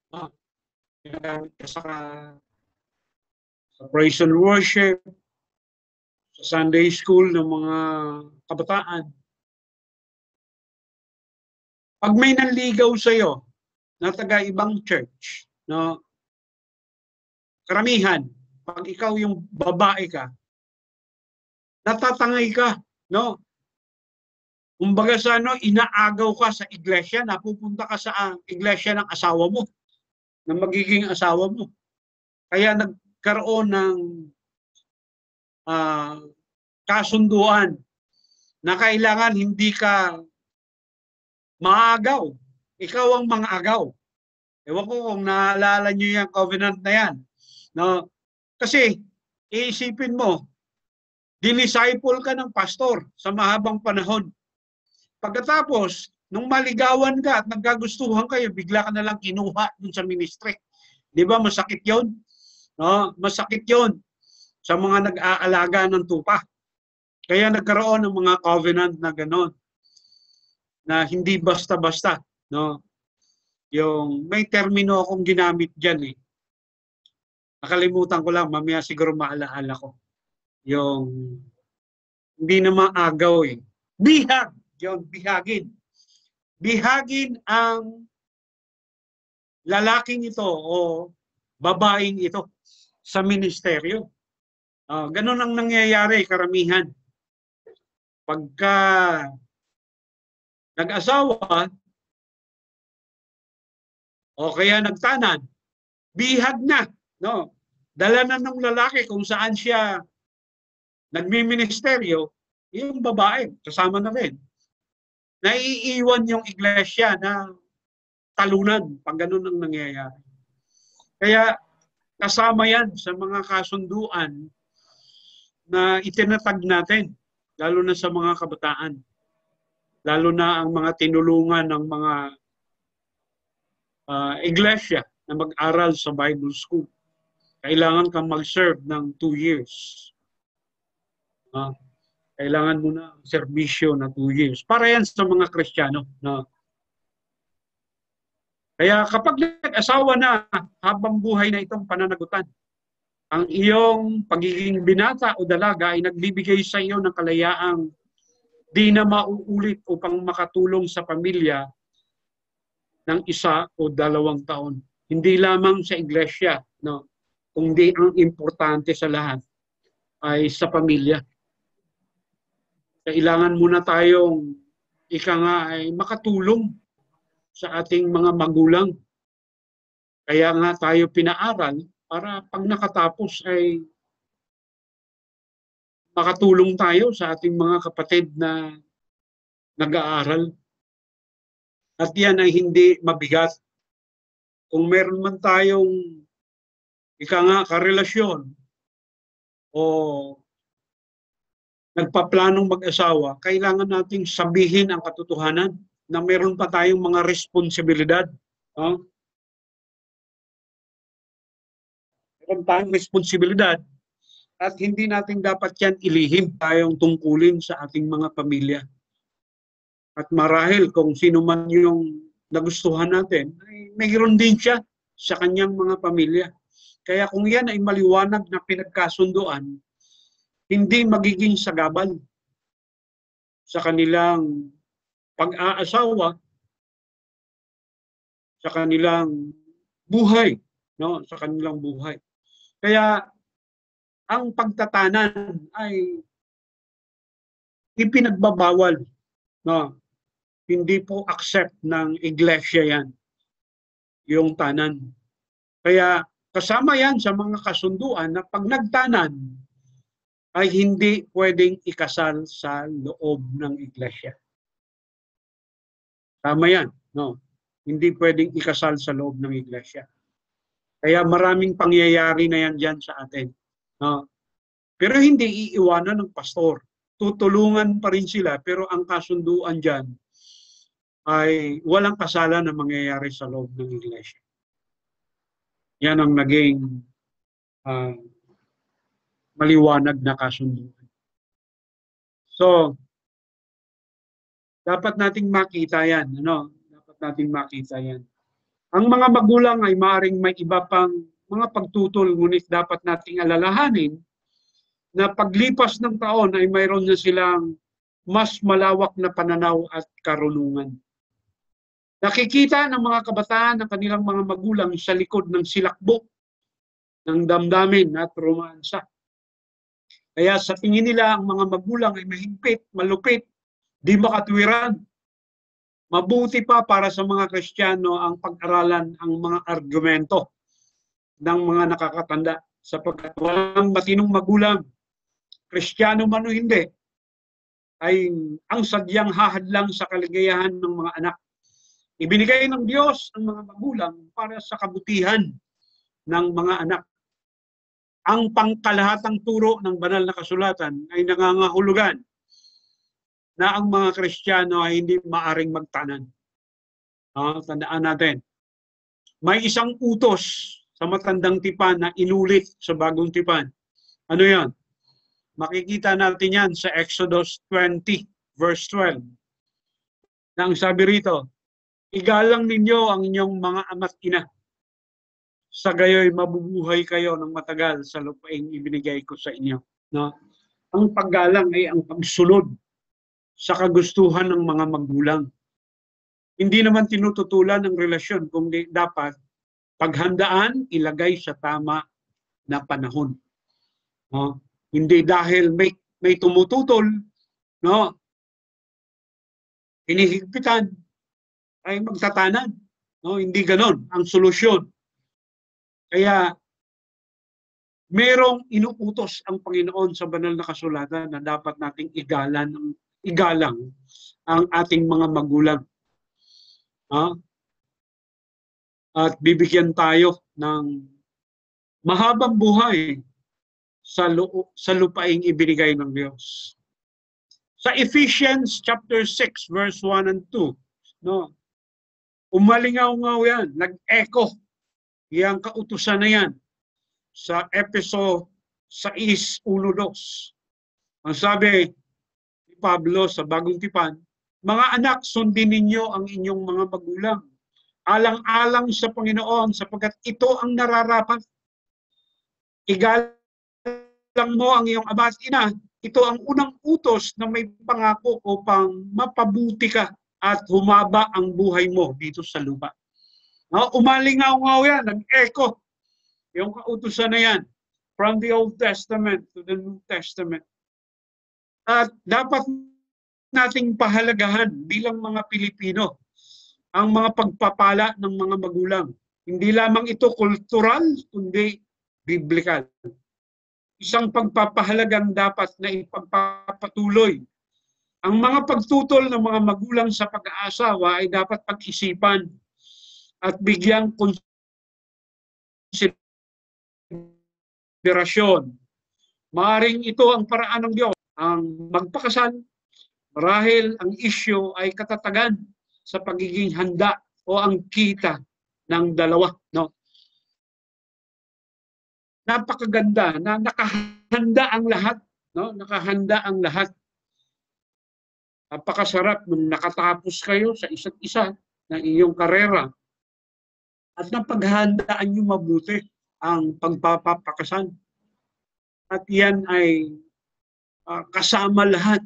Ginagamit ka sa praise and worship, sa Sunday school ng mga kabataan. Pag may nanligaw sa'yo na taga-ibang church, no, karamihan, pag ikaw yung babae ka, natatangay ka, no? Kumbaga sa inaagaw ka sa iglesia, napupunta ka sa iglesia ng asawa mo, ng magiging asawa mo. Kaya nagkaroon ng kasunduan na kailangan hindi ka maagaw. Ikaw ang mga-agaw. Ewan ko kung naalala nyo yung covenant na yan. No? Kasi, iisipin mo, dinisciple ka ng pastor sa mahabang panahon. Pagkatapos, nung maligawan ka at nagkagustuhan kayo, bigla ka na lang kinuha dun sa ministry. Di ba masakit yun? No? Masakit yun sa mga nag-aalaga ng tupa. Kaya nagkaroon ng mga covenant na gano'n, na hindi basta-basta. No? Yung may termino akong ginamit dyan eh. Nakalimutan ko lang, mamaya siguro maalaala ko. Yung hindi na maagaw eh. Bihag! Yung bihagin. Bihagin ang lalaking ito o babaeng ito sa ministeryo. Ganun ang nangyayari karamihan. Pagka nag-asawa o kaya nagtanan, bihag na. No? Dala na ng lalaki kung saan siya nagmi-ministeryo, yung babae, kasama na rin. Naiiwan yung iglesia na talunan pag ganun ang nangyayari. Kaya kasama yan sa mga kasunduan na itinatag natin, lalo na sa mga kabataan. Lalo na ang mga tinulungan ng mga iglesia na mag-aral sa Bible School. Kailangan kang mag-serve ng 2 years. Kailangan mo na ang serbisyo na 2 years. Para yan sa mga Kristiyano. No? Kaya kapag nag-asawa na, habang buhay na itong pananagutan, ang iyong pagiging binata o dalaga ay nagbibigay sa iyo ng kalayaang di na mauulit upang makatulong sa pamilya ng 1 o 2 taon. Hindi lamang sa iglesia, no? Kundi ang importante sa lahat ay sa pamilya. Kailangan muna tayong ay makatulong sa ating mga magulang. Kaya nga tayo pinaaral para pag nakatapos ay makatulong tayo sa ating mga kapatid na nag-aaral. At yan ay hindi mabigat. Kung meron man tayong karelasyon o nagpaplanong mag-asawa, kailangan nating sabihin ang katotohanan na meron pa tayong mga responsibilidad. Meron tayong responsibilidad at hindi natin dapat yan ilihim tayong tungkulin sa ating mga pamilya. At marahil kung sino man yung nagustuhan natin, ay mayroon din siya sa kanyang mga pamilya. Kaya kung yan ay maliwanag na pinagkasunduan, hindi magiging sagabal sa kanilang pag-aasawa, sa kanilang buhay, no? Sa kanilang buhay. Kaya ang pagtatanan ay ipinagbabawal, no? Hindi po accept ng iglesia yan, yung tanan. Kaya kasama yan sa mga kasunduan na pag nagtanan, ay hindi pwedeng ikasal sa loob ng iglesia. Tama yan, no? Hindi pwedeng ikasal sa loob ng iglesia. Kaya maraming pangyayari na yan dyan sa atin. No? Pero hindi iiwanan ng pastor. Tutulungan pa rin sila, pero ang kasunduan dyan ay walang kasalan na mangyayari sa loob ng iglesia. Yan ang naging maliwanag na kasunduan. So, Dapat nating makita yan. Ano? Dapat nating makita yan. Ang mga magulang ay maaaring may iba pang mga pagtutol, ngunit dapat nating alalahanin na paglipas ng taon ay mayroon na silang mas malawak na pananaw at karunungan. Nakikita ng mga kabataan ng kanilang mga magulang sa likod ng silakbo ng damdamin at romansa. Kaya sa tingin nila ang mga magulang ay mahigpit, malupit, di makatwiran. Mabuti pa para sa mga Kristiyano ang pag-aralan ang mga argumento ng mga nakakatanda sapagkat walang matinong magulang, Kristiyano man o hindi, ay ang sadyang hahadlang sa kaligayahan ng mga anak. Ibinigay ng Diyos ang mga magulang para sa kabutihan ng mga anak. Ang pangkalahatang turo ng banal na kasulatan ay nangangahulugan na ang mga Kristiyano ay hindi maaring magtanan. Tandaan natin, may isang utos sa matandang tipan na inulit sa bagong tipan. Ano yan? Makikita natin yan sa Exodus 20, verse 12. Na ang sabi rito, igalang ninyo ang inyong mga ama't ina. Sa gayoy mabubuhay kayo ng matagal sa lupaing ibinigay ko sa inyo. No? Ang paggalang ay ang pagsunod sa kagustuhan ng mga magulang. Hindi naman tinututulan ng relasyon, kundi dapat paghandaan, ilagay sa tama na panahon. No? Hindi dahil may tumututol, no? Hinihigpitan, ay magtatanan. No? Hindi ganon ang solusyon. Kaya merong inuutos ang Panginoon sa banal na kasulatan na dapat nating igalang ang ating mga magulang. At bibigyan tayo ng mahabang buhay sa lupaing ibinigay ng Diyos. Sa Ephesians chapter 6 verse 1 and 2, no? Umalingaw-ngaw yan, nag-echo yang kautusan na yan sa Efeso 6:1-2. Ang sabi ni Pablo sa Bagong Tipan, mga anak, sundin ninyo ang inyong mga magulang, alang-alang sa Panginoon sapagkat ito ang nararapat. Igalang mo ang iyong ama at ina, ito ang unang utos na may pangako upang mapabuti ka at humaba ang buhay mo dito sa lupa. Umalingaw-ngaw yan, nag-echo yung kautusan na yan from the Old Testament to the New Testament. At dapat nating pahalagahan bilang mga Pilipino ang mga pagpapala ng mga magulang. Hindi lamang ito kultural, kundi biblikal. Isang pagpapahalagang dapat na ipagpapatuloy. Ang mga pagtutol ng mga magulang sa pag-aasawa ay dapat pag-isipan at bigyang konsiderasyon. Maaring ito ang paraan ng Diyos, ang magpakasal, marahil ang isyu ay katatagan sa pagiging handa o ang kita ng dalawa. No? Napakaganda na nakahanda ang lahat. No? Nakahanda ang lahat. Napakasarap nung nakatapos kayo sa isa't isa ng iyong karera. At napaghandaan nyo mabuti ang pagpapakasal. At yan ay kasama lahat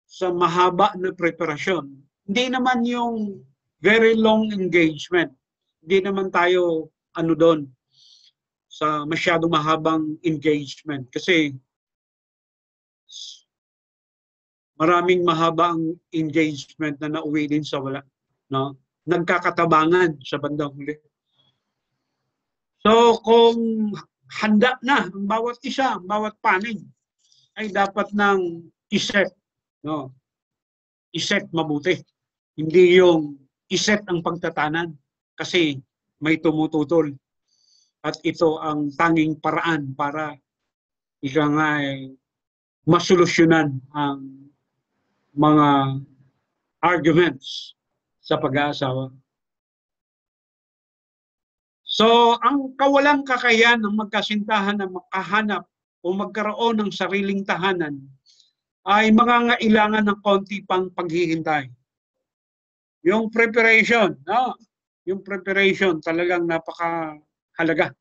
sa mahaba na preparasyon. Hindi naman yung very long engagement. Hindi naman tayo doon sa masyadong mahabang engagement. Kasi maraming mahabang engagement na nauwi din sa wala. No? Nagkakatabangan sa bandang huli. So kung handa na ang bawat isa, ang bawat panig, ay dapat nang iset. No? Iset mabuti. Hindi yung iset ang pagtatanan kasi may tumututol. At ito ang tanging paraan para ika nga masolusyonan ang mga arguments sa pag-aasawa. So, ang kawalang kakayahan ng magkasintahan na makahanap o magkaroon ng sariling tahanan ay mangangailangan ng konti pang paghihintay. Yung preparation, no? Yung preparation talagang napakahalaga.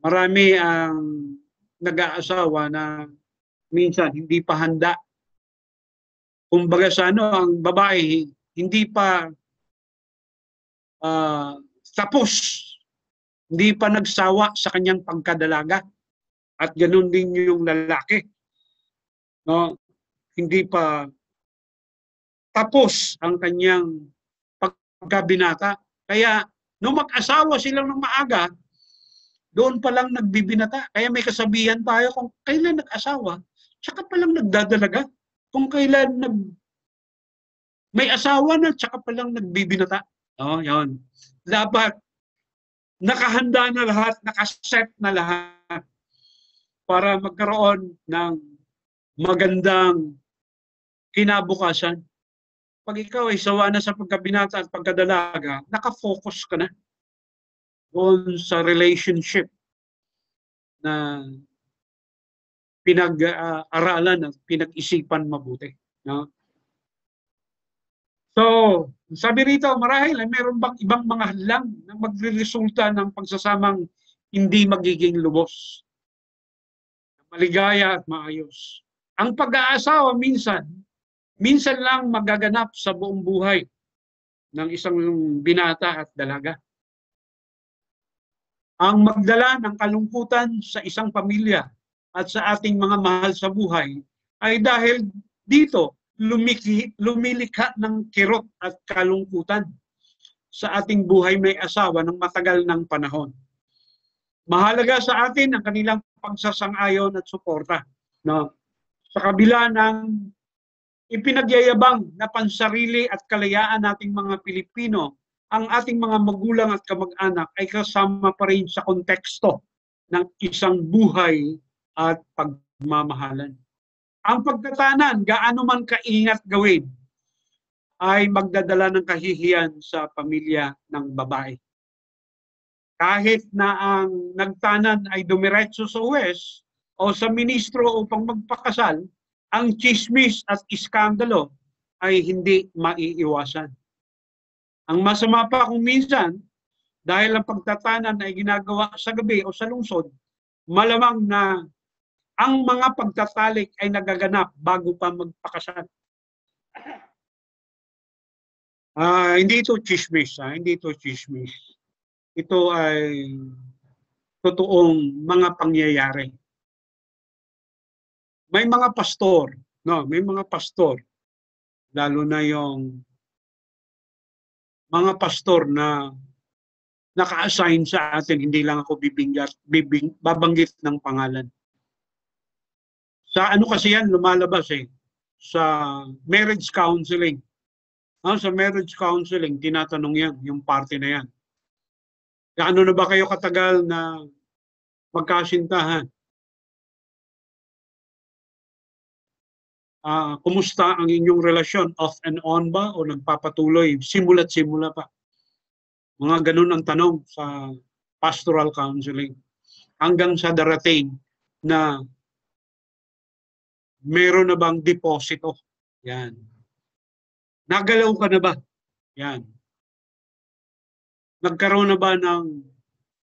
Marami ang nag-aasawa na minsan hindi pa handa. Kumbaga sa ang babae hindi pa tapos, hindi pa nagsawa sa kanyang pagkadalaga. At ganoon din yung lalaki. No? Hindi pa tapos ang kanyang pagkabinata. Kaya nung mag-asawa silang ng maaga, doon pa lang nagbibinata. Kaya may kasabihan tayo kung kailan nag-asawa, tsaka pa lang nagdadalaga. Kung kailan may asawa na, tsaka pa lang nagbibinata. Oh, yan. Dapat nakahanda na lahat, nakaset na lahat para magkaroon ng magandang kinabukasan. Pag ikaw ay sawa na sa pagkabinata at pagkadalaga, nakafocus ka na doon sa relationship na pinag-aralan at pinag-isipan mabuti. No? So, sabi rito, marahil ay meron bang ibang mga hadlang na magre-resulta ng pagsasamang hindi magiging lubos, maligaya at maayos. Ang pag-aasawa minsan lang magaganap sa buong buhay ng isang binata at dalaga. Ang magdala ng kalungkutan sa isang pamilya at sa ating mga mahal sa buhay ay dahil dito lumilikha ng kirot at kalungkutan sa ating buhay may asawa ng matagal ng panahon. Mahalaga sa atin ang kanilang pagsasang-ayon at suporta. No? Sa kabila ng ipinagyayabang na pansarili at kalayaan nating mga Pilipino, ang ating mga magulang at kamag-anak ay kasama pa rin sa konteksto ng isang buhay at pagmamahalan. Ang pagtatanan, gaano man kaingat gawin, ay magdadala ng kahihiyan sa pamilya ng babae. Kahit na ang nagtanan ay dumiretso sa huwes o sa ministro upang magpakasal, ang chismis at iskandalo ay hindi maiiwasan. Ang masama pa kung minsan, dahil ang pagtatanan ay ginagawa sa gabi o sa lungsod, malamang na ang mga pagtatalik ay nagaganap bago pa magpakasal. Hindi ito chismis. Hindi ito chismis. Ito ay totoong mga pangyayari. May mga pastor, may mga pastor, lalo na yung mga pastor na naka-assign sa atin, hindi lang ako babanggit ng pangalan. Sa kasi yan, lumalabas sa marriage counseling. Sa marriage counseling, tinatanong yan, yung party na yan. Gaano na ba kayo katagal na magkasintahan? Kumusta ang inyong relasyon? Off and on ba? O nagpapatuloy? Simula't simula pa? Mga ganun ang tanong sa pastoral counseling. Hanggang sa darating na meron na bang deposito? Yan. Nagalaw ka na ba? Yan. Nagkaroon na ba ng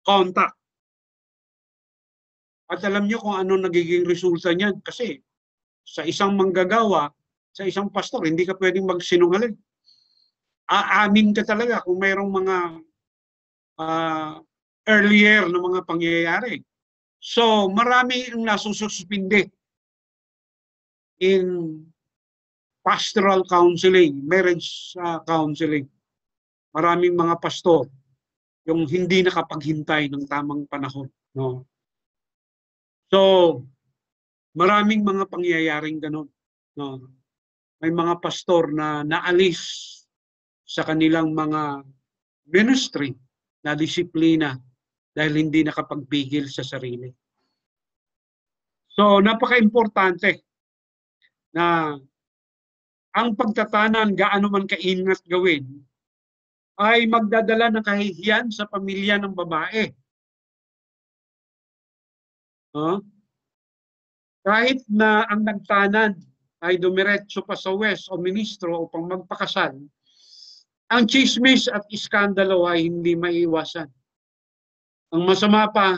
contact? At alam niyo kung ano nagiging resulta niyan. Kasi sa isang manggagawa, sa isang pastor, hindi ka pwedeng magsinungaling. Aamin ka talaga kung mayroong mga earlier na mga pangyayari. So, marami ang nasususpinde in pastoral counseling, marriage counseling. Maraming mga pastor yung hindi nakapaghintay ng tamang panahon. No? So, maraming mga pangyayaring ganun. No? May mga pastor na naalis sa kanilang mga ministry na disiplina dahil hindi nakapagpigil sa sarili. So, napaka-importante na ang pagtatanan, gaano man kaingat gawin, ay magdadala ng kahihiyan sa pamilya ng babae. Kahit na ang nagtanan ay dumiretso pa sa west o ministro upang magpakasal, ang chismis at iskandalo ay hindi maiiwasan. Ang masama pa,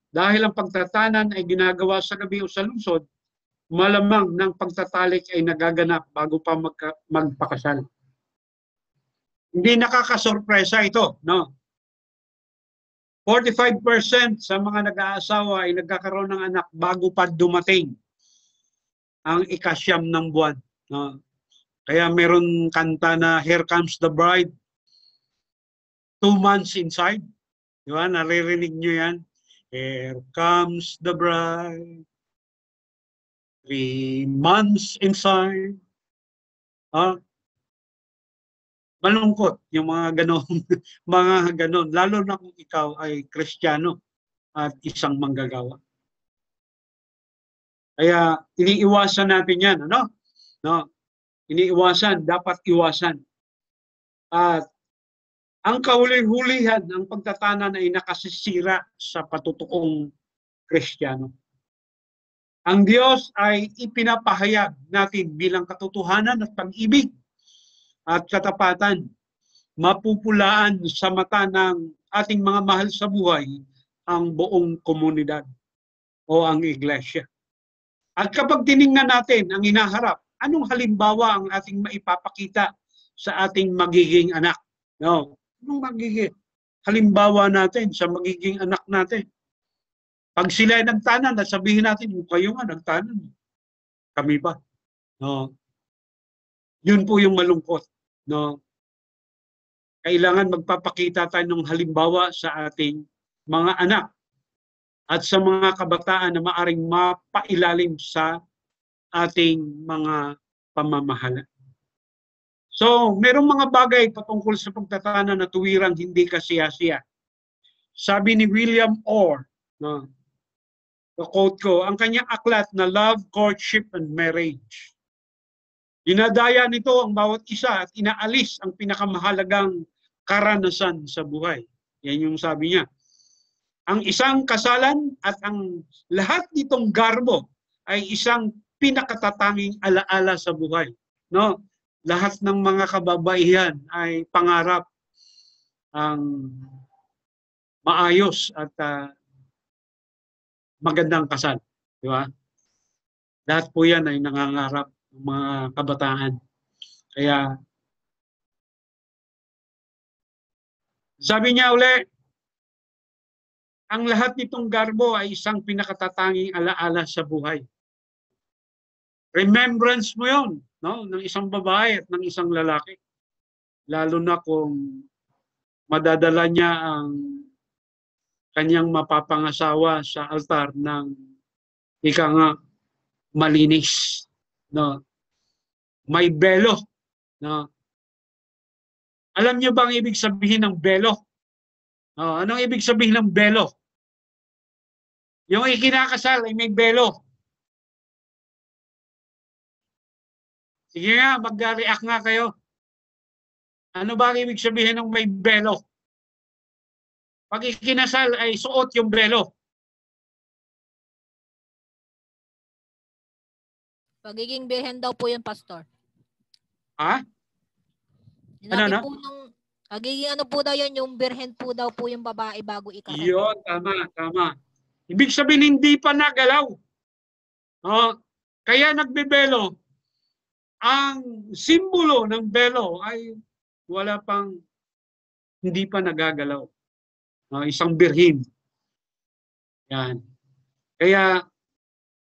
dahil ang pagtatanan ay ginagawa sa gabi o sa lungsod, malamang ng pagtatalik ay nagaganap bago pa magpakasal. Hindi nakakasorpresa ito, no? 45% sa mga nag-aasawa ay nagkakaroon ng anak bago pa dumating ang ikasyam ng buwan. No? Kaya meron kanta na Here Comes the Bride, 2 months inside. Di ba? Naririnig nyo yan? Here comes the bride, 3 months inside. Malungkot yung mga ganon, mga ganon. Lalo na kung ikaw ay Kristiyano at isang manggagawa. Kaya iniiwasan natin yan, ano? No? Iniiwasan, dapat iwasan. At ang kahuli-hulihan ng pagtatanan ay nakasisira sa patutukong Kristiyano. Ang Diyos ay ipinapahayag natin bilang katotohanan at pag-ibig at katapatan, mapupulaan sa mata ng ating mga mahal sa buhay ang buong komunidad o ang iglesia. At kapag tiningnan natin ang hinaharap, anong halimbawa ang ating maipapakita sa ating magiging anak? No? Anong magiging halimbawa natin sa magiging anak natin? Pag sila ay nagtanan, sabihin natin, kayo nga nagtanan. Kami pa. No? Yun po yung malungkot. No? Kailangan magpapakita tayo ng halimbawa sa ating mga anak at sa mga kabataan na maaring mapailalim sa ating mga pamamahala. So, merong mga bagay patungkol sa pagtatanan na tuwirang hindi kasiya-siya. Sabi ni William Orr, no, quote ko, ang kanyang aklat na Love, Courtship, and Marriage. Dinadaya nito ang bawat isa at inaalis ang pinakamahalagang karanasan sa buhay. Yan yung sabi niya. Ang isang kasalan at ang lahat nitong garbo ay isang pinakatatanging alaala sa buhay. No? Lahat ng mga kababaihan ay pangarap ang maayos at magandang kasal. Di ba? Lahat po yan ay nangangarap ng mga kabataan. Kaya, sabi niya uli, ang lahat nitong garbo ay isang pinakatatanging alaala sa buhay. Remembrance mo yon, no? Ng isang babae at ng isang lalaki. Lalo na kung madadala niya ang kanyang mapapangasawa sa altar ng ika nga malinis. No? May belo. No? Alam niyo ba ang ibig sabihin ng belo? Anong ibig sabihin ng belo? Yung ikinakasal ay may belo. Sige nga, mag-react nga kayo. Ano ba ang ibig sabihin ng may belo? Pag ikinasal ay suot yung belo. Pagiging birhen daw po yung pastor. Ha? Sinabi po nung, pagiging ano po daw yun, yung birhen po daw po yung babae bago ikasal. Yun, tama. Ibig sabihin hindi pa nagalaw. Kaya nagbebelo. Ang simbolo ng belo ay wala pang, hindi pa nagagalaw. Isang birhin. Yan. Kaya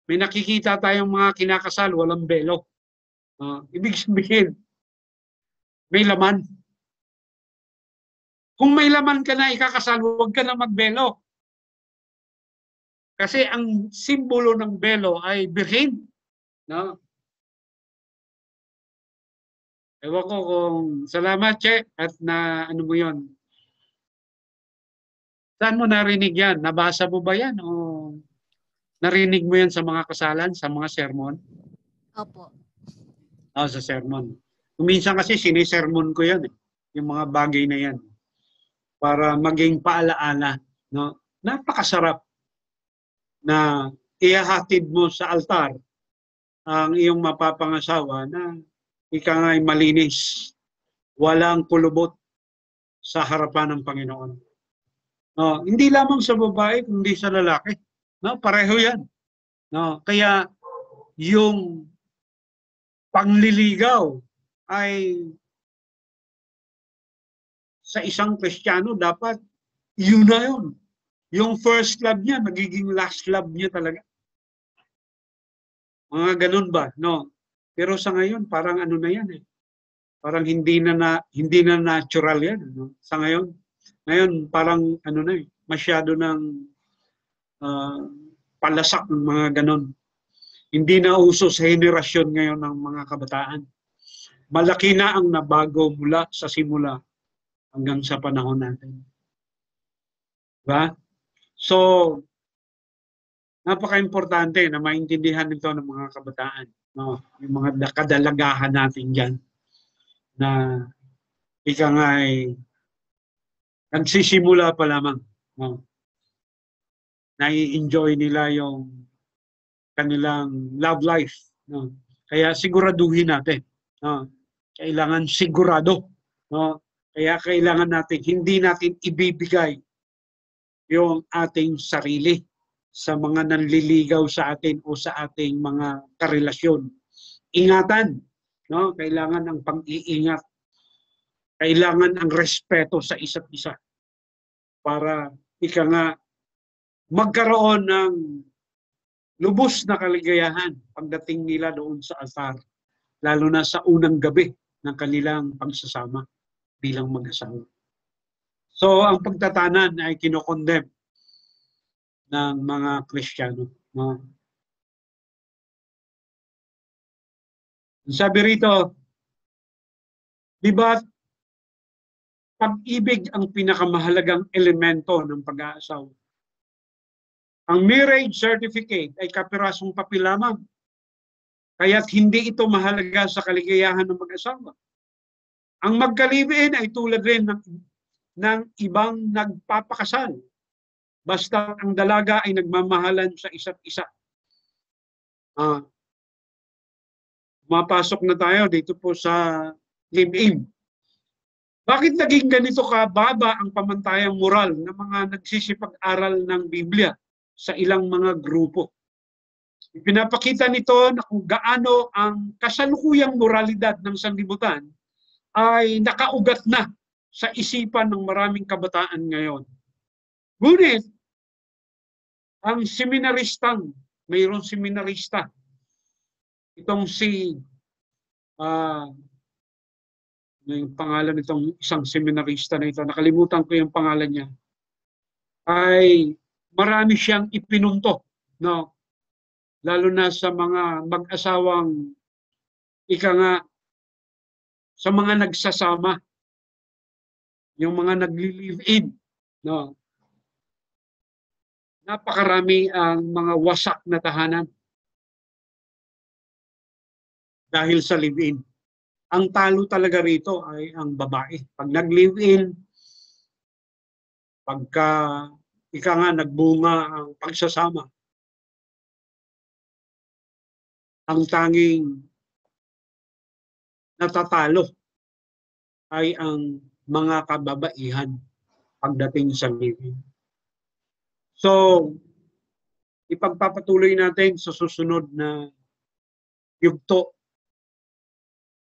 may nakikita tayong mga kinakasal, walang belo. Ibig sabihin, may laman. Kung may laman ka na ikakasal, huwag ka na magbelo. Kasi ang simbolo ng belo ay birhin. No? Ewan ko kung salamat, Che, at na ano mo yun. Saan mo narinig yan? Nabasa mo ba yan? O narinig mo yan sa mga kasalan, sa mga sermon? Opo. Sa sermon. Minsan kasi sinisermon ko yan. Yung mga bagay na yan. Para maging paalaala. No? Napakasarap na ihahatid mo sa altar ang iyong mapapangasawa na ika nga'y malinis, walang kulubot sa harapan ng Panginoon. No, hindi lamang sa babae, kundi sa lalaki. No, pareho yan. No, kaya yung pangliligaw ay sa isang Kristiyano dapat yun na yun. Yung first love niya, magiging last love niya talaga. Mga ganun ba? No. Pero sa ngayon, parang ano na yan eh. Parang hindi na natural yan. No? Sa ngayon, parang ano na eh, masyado ng palasak ng mga ganun. Hindi na uso sa henerasyon ngayon ng mga kabataan. Malaki na ang nabago mula sa simula hanggang sa panahon natin. Diba? So, napaka-importante na maintindihan ito ng mga kabataan. No? Yung mga kadalagahan natin dyan na ika nga ay nagsisimula pa lamang. No? Nai-enjoy nila yung kanilang love life. No? Kaya siguraduhin natin. No? Kailangan sigurado. No? Kaya kailangan natin, hindi natin ibibigay yung ating sarili sa mga nanliligaw sa atin o sa ating mga karelasyon. Ingatan. No? Kailangan ang pang-iingat. Kailangan ang respeto sa isa't isa. Para ika nga magkaroon ng lubos na kaligayahan pagdating nila doon sa altar. Lalo na sa unang gabi ng kanilang pagsasama bilang mag-asawa. So, ang pagtatanan ay kinokondem ng mga Kristiyano. No? Sabi rito, di ba pag-ibig ang pinakamahalagang elemento ng pag-aasawa? Ang marriage certificate ay kapirasong papel lamang. Kaya't hindi ito mahalaga sa kaligayahan ng mag-asawa. Ang magkalibin ay tulad rin ng ibang nagpapakasal. Basta ang dalaga ay nagmamahalan sa isa't isa. Mapasok na tayo dito po sa live-in. Bakit naging ganito kababa ang pamantayang moral ng mga nagsisipag-aral ng Biblia sa ilang mga grupo? Ipinapakita nito na kung gaano ang kasalukuyang moralidad ng sanlibutan ay nakaugat na sa isipan ng maraming kabataan ngayon. Ngunit, ang seminaristang, mayroong seminarista, itong si, yung pangalan nitong isang seminarista na ito, nakalimutan ko yung pangalan niya, ay marami siyang ipinunto, no? Lalo na sa mga mag-asawang ika nga sa mga nagsasama, yung mga nagli-live-in, no? Napakarami ang mga wasak na tahanan dahil sa live-in. Ang talo talaga rito ay ang babae. Pag nag-live-in, pagka ika nga nagbunga ang pagsasama, ang tanging natatalo ay ang mga kababaihan pagdating sa live-in. So, ipagpapatuloy natin sa susunod na yugto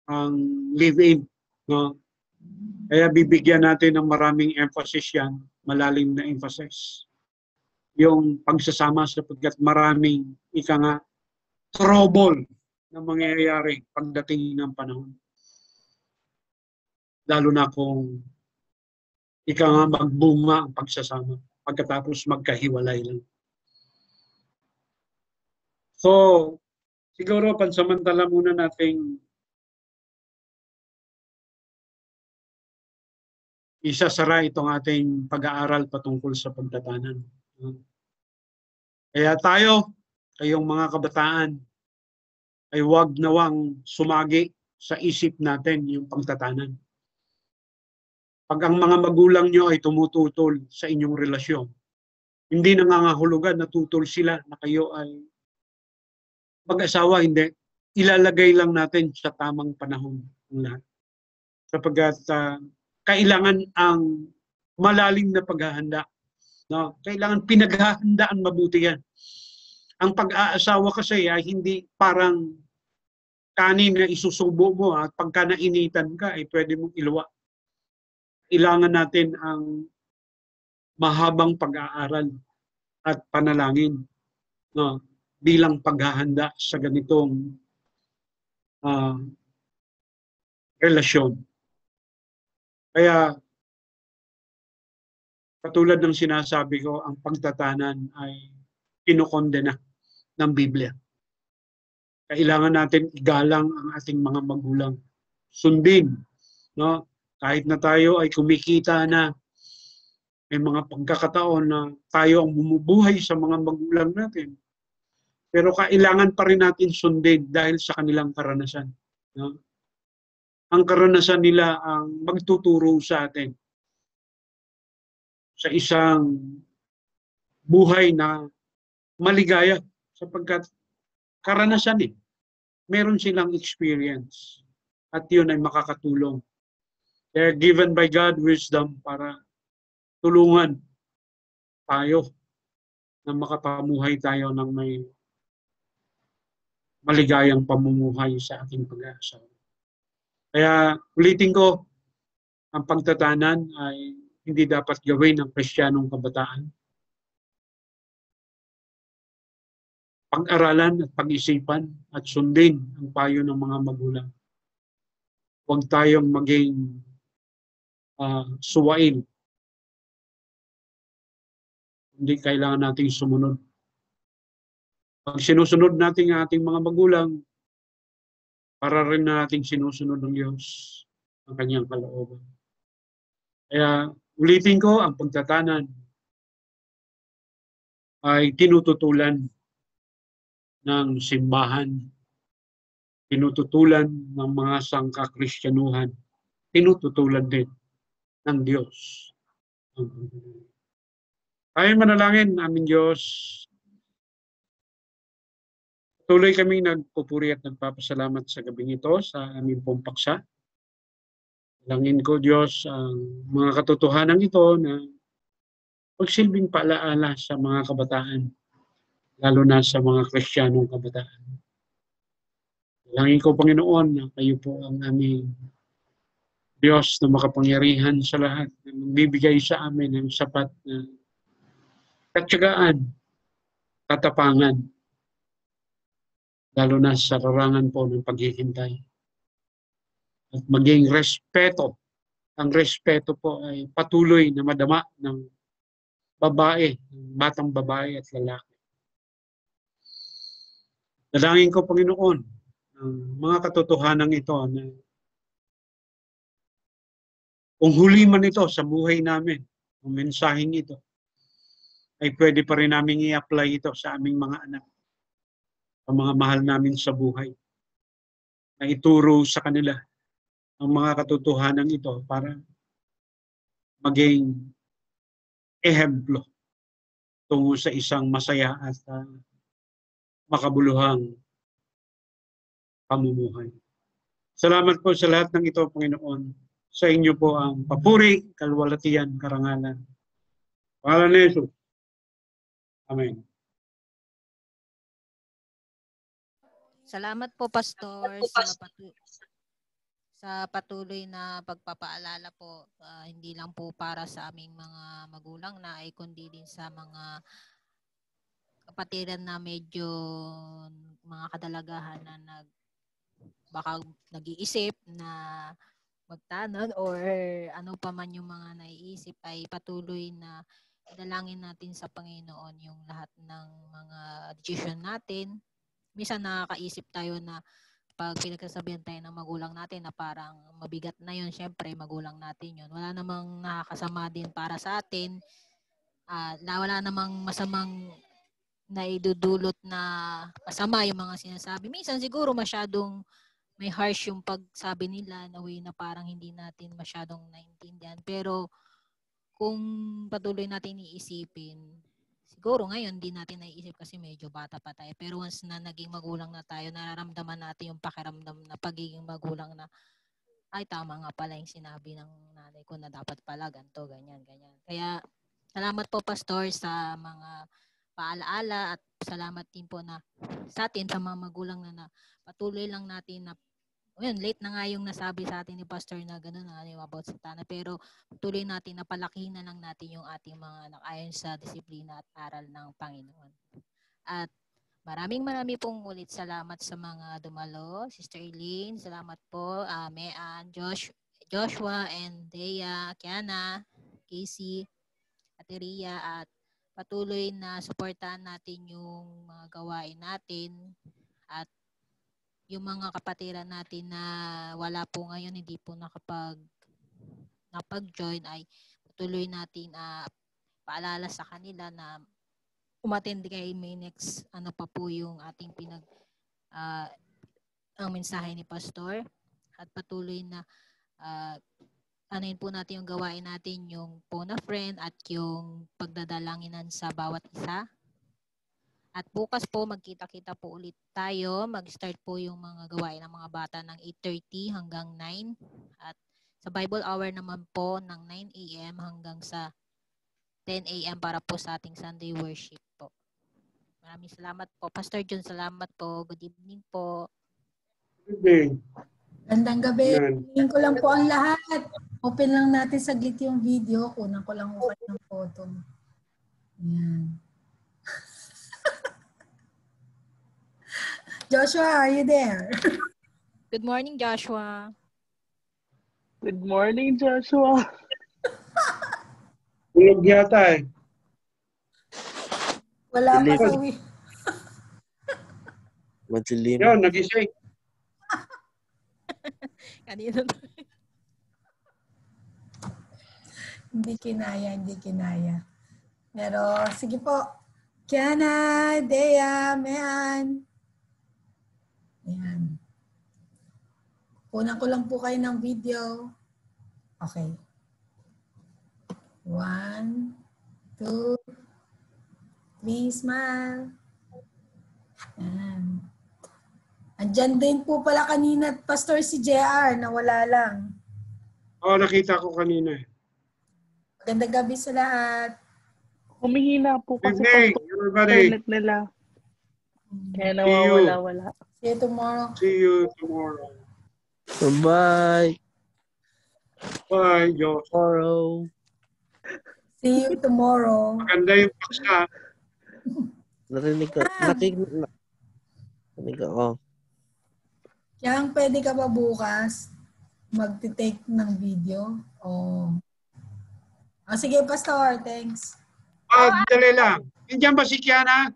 ang live-in. No? Kaya bibigyan natin ng maraming emphasis yan, malalim na emphasis. Yung pagsasama sapagkat maraming ika nga trouble na mangyayari pagdating ng panahon. Lalo na kung ika nga magbunga ang pagsasama pagkatapos magkahiwalay lang. So, siguro pansamantala muna nating isasara itong ating pag-aaral patungkol sa pagtatanan. Kaya tayo, kayong mga kabataan, ay huwag nawang sumagi sa isip natin yung pagtatanan. Pag ang mga magulang nyo ay tumututol sa inyong relasyon, Hindi nangangahulugan, natutol sila na kayo ay mag-asawa, hindi. Ilalagay lang natin sa tamang panahon ang lahat. Sapagkat kailangan ang malalim na paghahanda. No? Kailangan pinaghahandaan mabuti yan. Ang pag-aasawa kasi ay hindi parang kanin na isusubo mo at pagka nainitan ka ay pwede mong iluwa. Kailangan natin ang mahabang pag-aaral at panalangin, no, bilang paghahanda sa ganitong relasyon. Kaya katulad ng sinasabi ko, ang pagtatanan ay kinokondena ng Biblia. Kailangan natin igalang ang ating mga magulang. Sundin, no? Kahit na tayo ay kumikita na, may mga pagkakataon na tayo ang bumubuhay sa mga magulang natin. Pero kailangan pa rin natin sundin dahil sa kanilang karanasan. No? Ang karanasan nila ang magtuturo sa atin sa isang buhay na maligaya sapagkat karanasan eh. Meron silang experience at yun ay makakatulong. They're given by God wisdom para tulungan tayo na makapamuhay tayo ng may maligayang pamumuhay sa ating pag-aasawa. Kaya ulitin ko, ang pagtatanan ay hindi dapat gawin ng Kristiyanong kabataan. Pag-aralan at pag-isipan at sundin ang payo ng mga magulang. Huwag tayong maging suwain. Hindi kailangan nating sumunod. Pag sinusunod natin ang ating mga magulang, para rin nating sinusunod ng Diyos ang kanyang kalooban. Kaya ulitin ko, ang pagtatanan ay tinututulan ng simbahan, tinututulan ng mga sangkakristyanuhan, tinututulan din ng Diyos. Ay manalangin, aming Diyos. Tuloy kaming nagpupuri at nagpapasalamat sa gabing ito sa aming pong paksa. Langin ko, Diyos, ang mga katotohanan ito na magsilbing paalaala sa mga kabataan, lalo na sa mga Kristiyanong kabataan. Langin ko, Panginoon, na kayo po ang aming Diyos na makapangyarihan sa lahat, na magbibigay sa amin ng sapat na katyagaan, katapangan, lalo na sa larangan po ng paghihintay. At maging respeto. Ang respeto po ay patuloy na madama ng babae, ng batang babae at lalaki. Dalangin ko, Panginoon, ang mga katotohanan ito na kung huli man ito sa buhay namin, ang mensaheng ito, ay pwede pa rin namin i-apply ito sa aming mga anak, ang mga mahal namin sa buhay, na ituro sa kanila ang mga katotohanan ito para maging ehemplo tungo sa isang masaya at makabuluhang pamumuhay. Salamat po sa lahat ng ito, Panginoon. Sa inyo po ang papuri, kalwalatian, karangalan. Pangalan ni Jesus. Amen. Salamat po, Pastor, sa patuloy na pagpapaalala po, hindi lang po para sa aming mga magulang na ay kundi din sa mga kapatiran na medyo mga kadalagahan na baka nag-iisip na magtanon or ano pa man yung mga naiisip, ay patuloy na idalangin natin sa Panginoon yung lahat ng mga decision natin. Minsan nakakaisip tayo na pag pinagsasabihan tayo ng magulang natin na parang mabigat na yun, syempre magulang natin yun. Wala namang nakakasama din para sa atin. Wala namang masamang naidudulot na masama yung mga sinasabi. Minsan siguro masyadong may harsh yung pagsabi nila na way na parang hindi natin masyadong naintindihan. Pero kung patuloy natin iisipin, siguro ngayon di natin naiisip kasi medyo bata pa tayo. Pero once na naging magulang na tayo, nararamdaman natin yung pakiramdam na pagiging magulang na, ay tama nga pala yung sinabi ng nanay ko na dapat pala ganito, ganyan, ganyan. Kaya salamat po Pastor sa mga paalaala at salamat din po na sa atin, sa mga magulang na patuloy lang natin na yun, late na nga yung nasabi sa atin ni Pastor na gano'n na yung about sa Tana. Pero tuloy natin na palakihin na lang natin yung ating mga anak ayon sa disiplina at aral ng Panginoon. At maraming pong ulit salamat sa mga dumalo. Sister Eileen, salamat po. Mean, Joshua, and Dea, Kiana, Casey, at Ria. At patuloy na suportahan natin yung mga gawain natin. At yung mga kapatiran natin na wala po ngayon, hindi po nakapag-join, ay patuloy natin paalala sa kanila na umattend kay may next pa po yung ating ang mensahe ni Pastor. At patuloy na anuin po natin yung gawain natin, yung phone a friend at yung pagdadalanginan sa bawat isa. At bukas po, magkita-kita po ulit tayo. Mag-start po yung mga gawain ng mga bata ng 8:30 hanggang 9. At sa Bible Hour naman po ng 9 a.m. hanggang sa 10 a.m. para po sa ating Sunday worship po. Maraming salamat po. Pastor John, salamat po. Good evening po. Good evening. Gandang gabi. Tingin ko lang po ang lahat. Open lang natin saglit yung video. Kunan ko lang upat ng photo. Ayan. Joshua, are you there? Good morning, Joshua. Good morning, Joshua. Tulog yata eh. Wala pa sa Madilim. Yun, nagising. Kanina to. Hindi kinaya. Pero, sige po. Kiana, Dea, Mean. Ayan. Kunan ko lang po kayo ng video. Okay. 1, 2, 3, smile. Ayan. Andyan din po pala kanina, Pastor si JR, nawala lang. Oo, nakita ko kanina eh. Magandang gabi sa lahat. Humihina po kasi Good evening, po everybody. internet nila. Kaya nawawala-wala. See you tomorrow. See you tomorrow. Bye. Bye, Josh. Tomorrow. See you tomorrow. Maganda yung paksa. Narinig ka. Narinig ako. Kaya pwede ka ba bukas mag-take ng video? Oh, sige, Pastor. Thanks. Dali lang. Nandiyan ba si Kiana?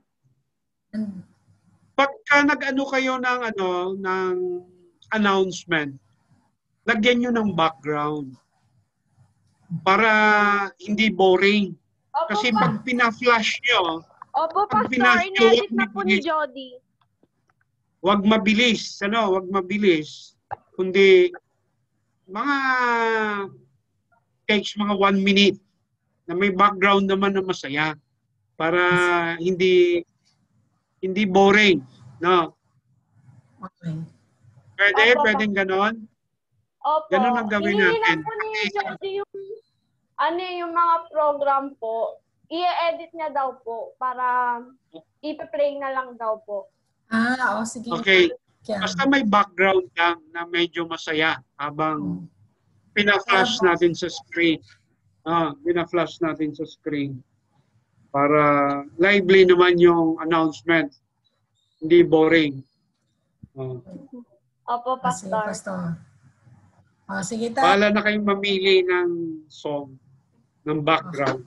And, Pagka nag-ano kayo ng announcement, lagyan nyo ng background para hindi boring. Opo, Kasi pag pina-flash nyo, Opo, pag Pastor. pinas- Inedit na po ni Jody. wag mabilis, wag mabilis. Kundi mga takes mga 1 minute na may background naman na masaya para hindi boring, no? okay. Pwedeng ganon? Opo. Ganun ang gawin Hihingi natin. lang po ni Jody yung mga program po. I-edit niya daw po para ipa-play na lang daw po. Sige. Okay. Kaya, Basta may background lang na medyo masaya habang pina-flash natin sa screen. Pina-flash natin sa screen. Para lively naman yung announcement. Hindi boring. Opo, sige, Pastor. Pastor. Sige, Bahala na kayong mamili ng song, ng background.